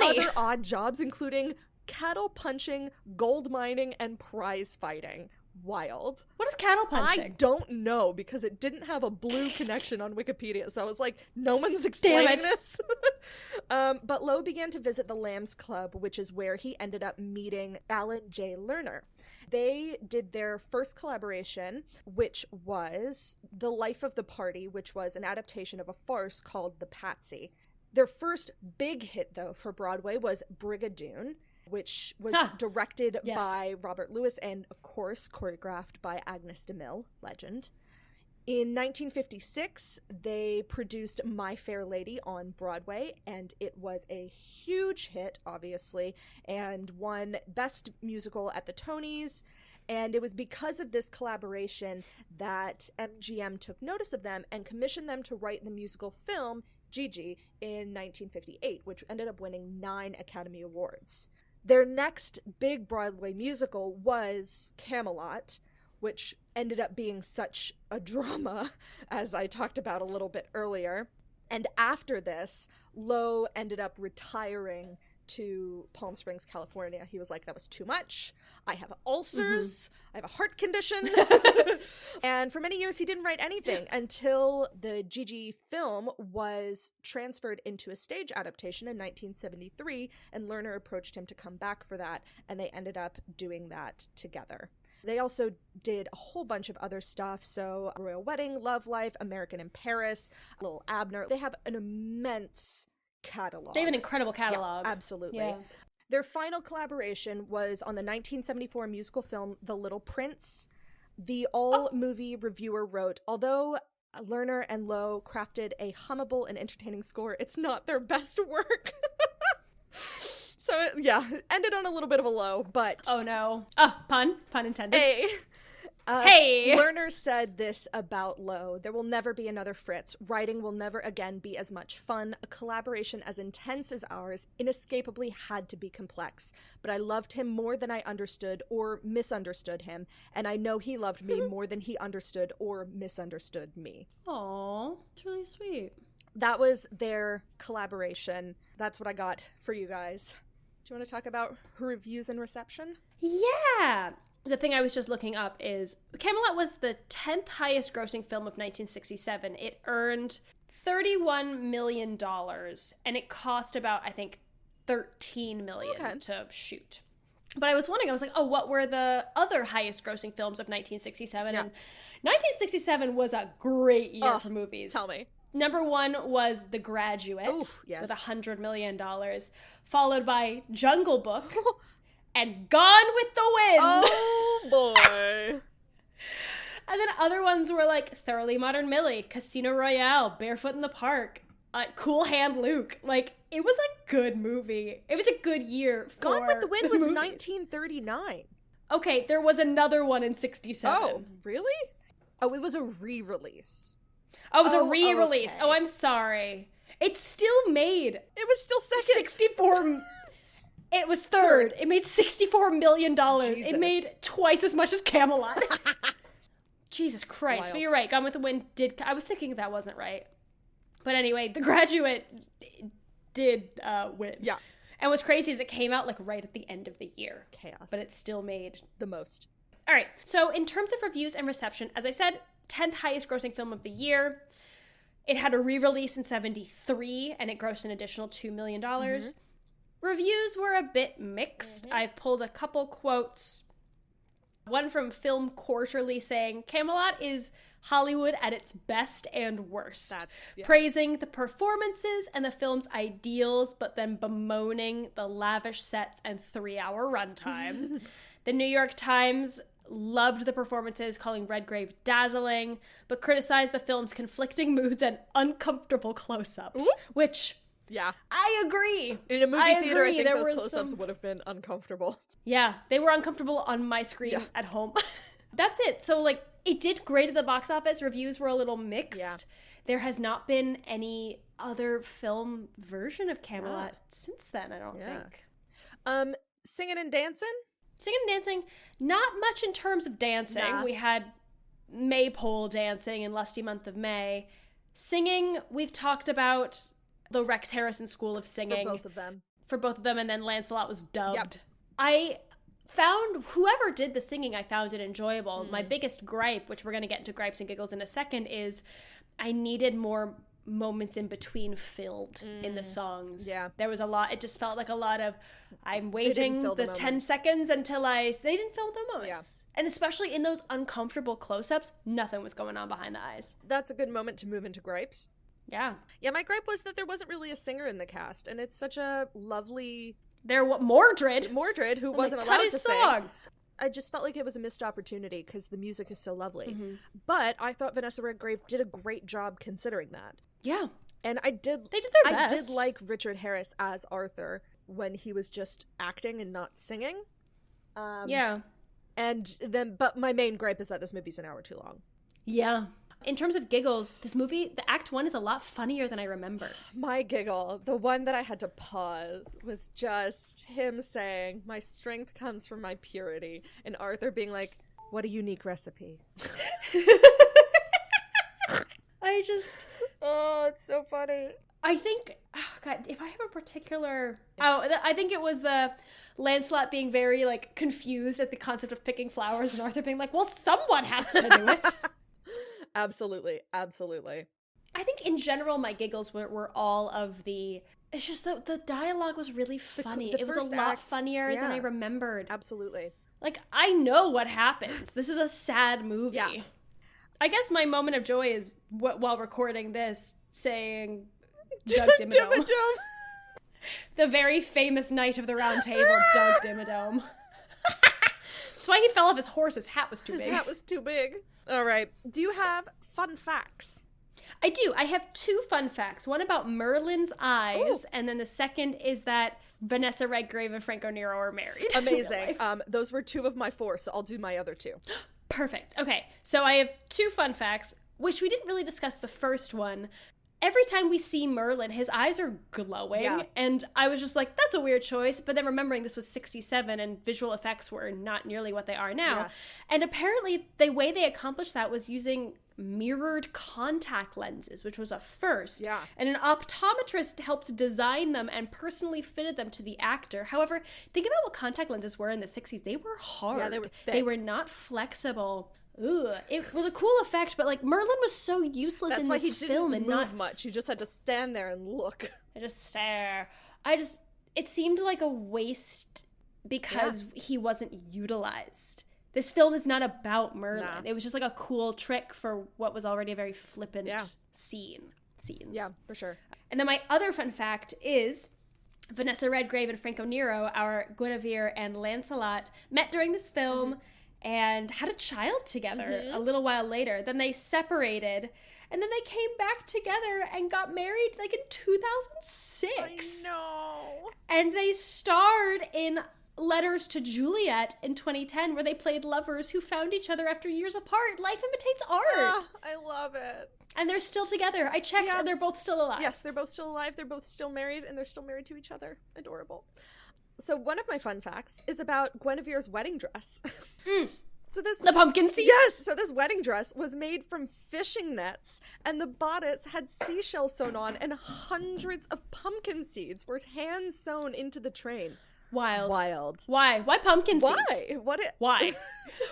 other odd jobs, including cattle punching, gold mining, and prize fighting. Wild. What is cattle punching? I don't know, because it didn't have a blue connection on Wikipedia, so I was like, no one's explaining this. But Loewe began to visit the Lambs Club, which is where he ended up meeting Alan J. Lerner. They did their first collaboration, which was The Life of the Party, which was an adaptation of a farce called The Patsy. Their first big hit, though, for Broadway was Brigadoon, which was directed by Robert Lewis and, of course, choreographed by Agnes DeMille, legend. In 1956, they produced My Fair Lady on Broadway, and it was a huge hit, obviously, and won Best Musical at the Tonys. And it was because of this collaboration that MGM took notice of them and commissioned them to write the musical film Gigi in 1958, which ended up winning 9 Academy Awards. Their next big Broadway musical was Camelot, which ended up being such a drama, as I talked about a little bit earlier. And after this, Loewe ended up retiring to Palm Springs, California. He was like, that was too much. I have ulcers. I have a heart condition. And for many years, he didn't write anything until the Gigi film was transferred into a stage adaptation in 1973, and Lerner approached him to come back for that, and they ended up doing that together. They also did a whole bunch of other stuff, so Royal Wedding, Love Life, American in Paris, Little Abner. They have an immense catalog. They have an incredible catalog. Yeah, absolutely. Yeah. Their final collaboration was on the 1974 musical film The Little Prince. The All-Movie Reviewer wrote, although Lerner and Lowe crafted a hummable and entertaining score, it's not their best work. So, yeah, ended on a little bit of a low, but... Oh, no. Oh, pun intended. Hey. Hey! Lerner said this about Lowe: there will never be another Fritz. Writing will never again be as much fun. A collaboration as intense as ours inescapably had to be complex. But I loved him more than I understood or misunderstood him, and I know he loved me more than he understood or misunderstood me. Aw, it's really sweet. That was their collaboration. That's what I got for you guys. Do you want to talk about reviews and reception? Yeah! The thing I was just looking up is Camelot was the 10th highest grossing film of 1967. It earned $31 million, and it cost about, I think, $13 million to shoot. But I was wondering, I was like, oh, what were the other highest grossing films of 1967? Yeah. And 1967 was a great year for movies. Tell me. Number one was The Graduate with $100 million, followed by Jungle Book and Gone with the Wind. Oh, boy. And then other ones were like Thoroughly Modern Millie, Casino Royale, Barefoot in the Park, Cool Hand Luke. Like, it was a good movie. It was a good year for Gone with the Wind was movies. 1939. Okay, there was another one in 67. Oh, really? Oh, it was a re-release. Oh, it was a re-release. okay. Oh, I'm sorry. It still made... It was still second. 64... It was third. It made $64 million. Jesus. It made twice as much as Camelot. Jesus Christ. Wild. But you're right. Gone with the Wind did... I was thinking that wasn't right. But anyway, The Graduate did win. Yeah. And what's crazy is it came out like right at the end of the year. Chaos. But it still made... The most. All right. So in terms of reviews and reception, as I said, 10th highest grossing film of the year. It had a re-release in 73, and it grossed an additional $2 million. Reviews were a bit mixed. I've pulled a couple quotes. One from Film Quarterly saying, Camelot is Hollywood at its best and worst. Praising the performances and the film's ideals, but then bemoaning the lavish sets and 3-hour runtime. The New York Times loved the performances, calling Redgrave dazzling, but criticized the film's conflicting moods and uncomfortable close-ups, which... Yeah. I agree. In a movie theater, I think there those were close-ups would have been uncomfortable. Yeah, they were uncomfortable on my screen at home. That's it. So, like, it did great at the box office. Reviews were a little mixed. Yeah. There has not been any other film version of Camelot since then, I don't think. Singing and dancing? Singing and dancing, not much in terms of dancing. Nah. We had Maypole dancing in Lusty Month of May. Singing, we've talked about the Rex Harrison School of Singing. For both of them. For both of them, and then Lancelot was dubbed. Yep. I found, whoever did the singing, I found it enjoyable. My biggest gripe, which we're going to get into gripes and giggles in a second, is I needed more moments in between filled in the songs. Yeah. There was a lot, it just felt like a lot of, I'm waiting the 10 seconds until they didn't fill the moments. Yeah. And especially in those uncomfortable close-ups, nothing was going on behind the eyes. That's a good moment to move into gripes. Yeah. Yeah, my gripe was that there wasn't really a singer in the cast, and it's such a lovely... Mordred, who wasn't allowed to song. sing. I just felt like it was a missed opportunity because the music is so lovely. But I thought Vanessa Redgrave did a great job considering that. Yeah. And they did their best. I did like Richard Harris as Arthur when he was just acting and not singing. Yeah. But my main gripe is that this movie's an hour too long. Yeah. In terms of giggles, this movie, the Act 1 is a lot funnier than I remember. My giggle, the one that I had to pause, was just him saying, my strength comes from my purity, and Arthur being like, what a unique recipe. Oh, it's so funny. I think, oh God, if I have a particular, I think it was the Lancelot being very, like, confused at the concept of picking flowers and Arthur being like, well, someone has to do it. Absolutely. Absolutely. I think in general, my giggles were all of it's just that the dialogue was really funny. The it was a first lot act, funnier than I remembered. Absolutely. Like, I know what happens. This is a sad movie. Yeah. I guess my moment of joy is while recording this, saying Doug Dimmadome. The very famous Knight of the Round Table, Doug Dimmadome. That's why he fell off his horse. His hat was too big. His hat was too big. All right. Do you have fun facts? I do. I have 2 fun facts. One about Merlin's eyes, and then the second is that Vanessa Redgrave and Franco Nero are married. Amazing. Those were 2 of my 4, so I'll do my other 2. Perfect. Okay, so I have 2 fun facts, which we didn't really discuss the first one. Every time we see Merlin, his eyes are glowing, and I was just like, that's a weird choice, but then remembering this was 67 and visual effects were not nearly what they are now, and apparently the way they accomplished that was using mirrored contact lenses, which was a first. Yeah. And an optometrist helped design them and personally fitted them to the actor. However, think about what contact lenses were in the 60s. They were hard. Yeah, they were thick. They were not flexible. Ugh. It was a cool effect, but like Merlin was so useless in this film and not much. You just had to stand there and look. I just stare. It seemed like a waste because he wasn't utilized. This film is not about Merlin. Nah. It was just like a cool trick for what was already a very flippant scenes. Yeah, for sure. And then my other fun fact is Vanessa Redgrave and Franco Nero, our Guinevere and Lancelot, met during this film and had a child together a little while later. Then they separated, and then they came back together and got married like in 2006. I know. And they starred in Letters to Juliet in 2010, where they played lovers who found each other after years apart. Life imitates art. I love it. And they're still together. I checked, and they're both still alive. Yes, they're both still alive. They're both still married, and they're still married to each other. Adorable. So one of my fun facts is about Guinevere's wedding dress. So the pumpkin seeds? Yes! So this wedding dress was made from fishing nets, and the bodice had seashells sewn on, and hundreds of pumpkin seeds were hand sewn into the train. Wild. Why pumpkin seeds? Why?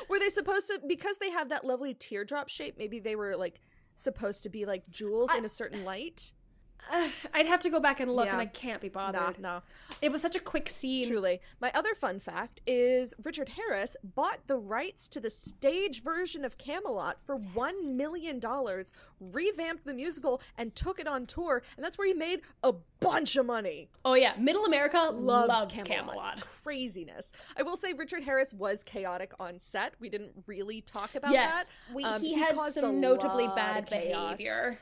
Were they supposed to, because they have that lovely teardrop shape, maybe they were like supposed to be like jewels in a certain light? I'd have to go back and look, and I can't be bothered. No. It was such a quick scene. Truly. My other fun fact is Richard Harris bought the rights to the stage version of Camelot for $1 million, revamped the musical, and took it on tour, and that's where he made a bunch of money. Oh yeah, Middle America loves Camelot. Craziness. I will say Richard Harris was chaotic on set. We didn't really talk about that. He had some notably bad behavior.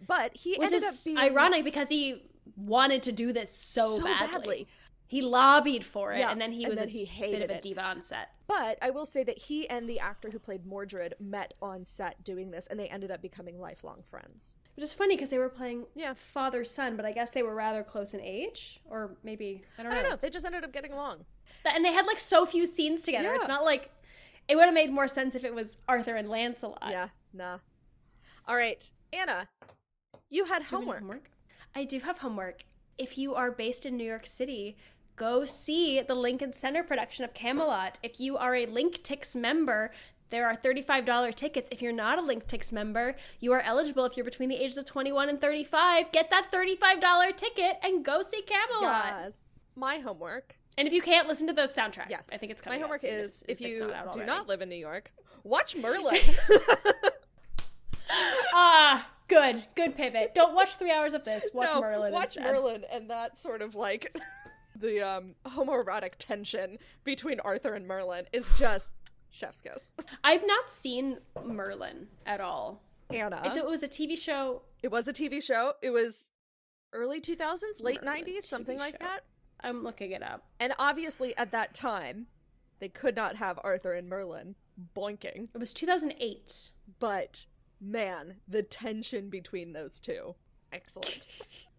But he ended up being ironic because he wanted to do this so badly. He lobbied for it, and then he was a bit of a diva on set. But I will say that he and the actor who played Mordred met on set doing this, and they ended up becoming lifelong friends. Which is funny because they were playing father-son, but I guess they were rather close in age, or maybe I don't know. They just ended up getting along, and they had like so few scenes together. It's not like it would have made more sense if it was Arthur and Lancelot. Yeah, nah. All right. Anna, you had homework. I do have homework. If you are based in New York City, go see the Lincoln Center production of Camelot. If you are a LinkTix member, there are $35 tickets. If you're not a LinkTix member, you are eligible if you're between the ages of 21 and 35. Get that $35 ticket and go see Camelot. Yes. My homework. And if you can't listen to those soundtracks, I think it's coming. My homework is if you do not live in New York, watch Merlin. Good pivot. Don't watch 3 hours of this. Watch Merlin watch instead. Merlin, and that sort of like the homoerotic tension between Arthur and Merlin is just chef's kiss. I've not seen Merlin at all. Anna. It was a TV show. It was a TV show. It was early 2000s, late 90s, something like that. I'm looking it up. And obviously at that time, they could not have Arthur and Merlin boinking. It was 2008. But man, the tension between those two. Excellent.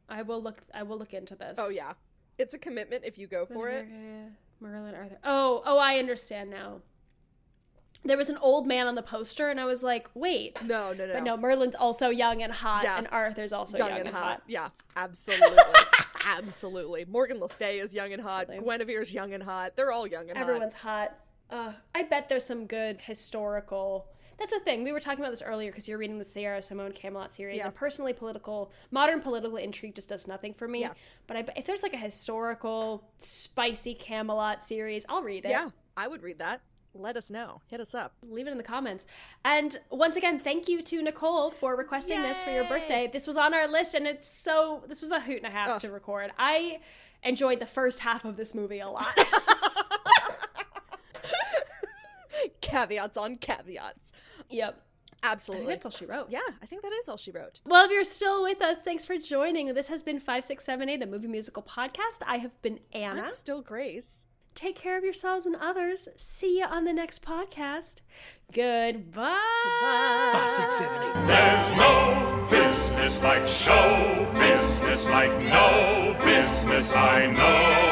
I will look into this. Oh yeah. It's a commitment if you go for it. Merlin, Arthur. Oh, I understand now. there was an old man on the poster, and I was like, wait. No. But no, Merlin's also young and hot, Yeah. and Arthur's also young and hot. Yeah, absolutely. Absolutely. Morgan Le Fay is young and hot. Absolutely. Guinevere's young and hot. They're all young and Everyone's hot. I bet there's some good historical... That's the thing. We were talking about this earlier because you're reading the Sierra Simone Camelot series. Yeah. And personally, modern political intrigue just does nothing for me. Yeah. But if there's like a historical, spicy Camelot series, I'll read it. Yeah, I would read that. Let us know. Hit us up. Leave it in the comments. And once again, thank you to Nicole for requesting this for your birthday. This was on our list, and this was a hoot and a half to record. I enjoyed the first half of this movie a lot. Caveats on caveats. Yep. Absolutely. I think that's all she wrote. Yeah, I think that is all she wrote. Well, if you're still with us, thanks for joining. This has been 5678, a movie musical podcast. I have been Anna. I'm still Grace. Take care of yourselves and others. See you on the next podcast. Goodbye. Goodbye. 5, 6, 7, 8. There's no business like show business, like no business I know.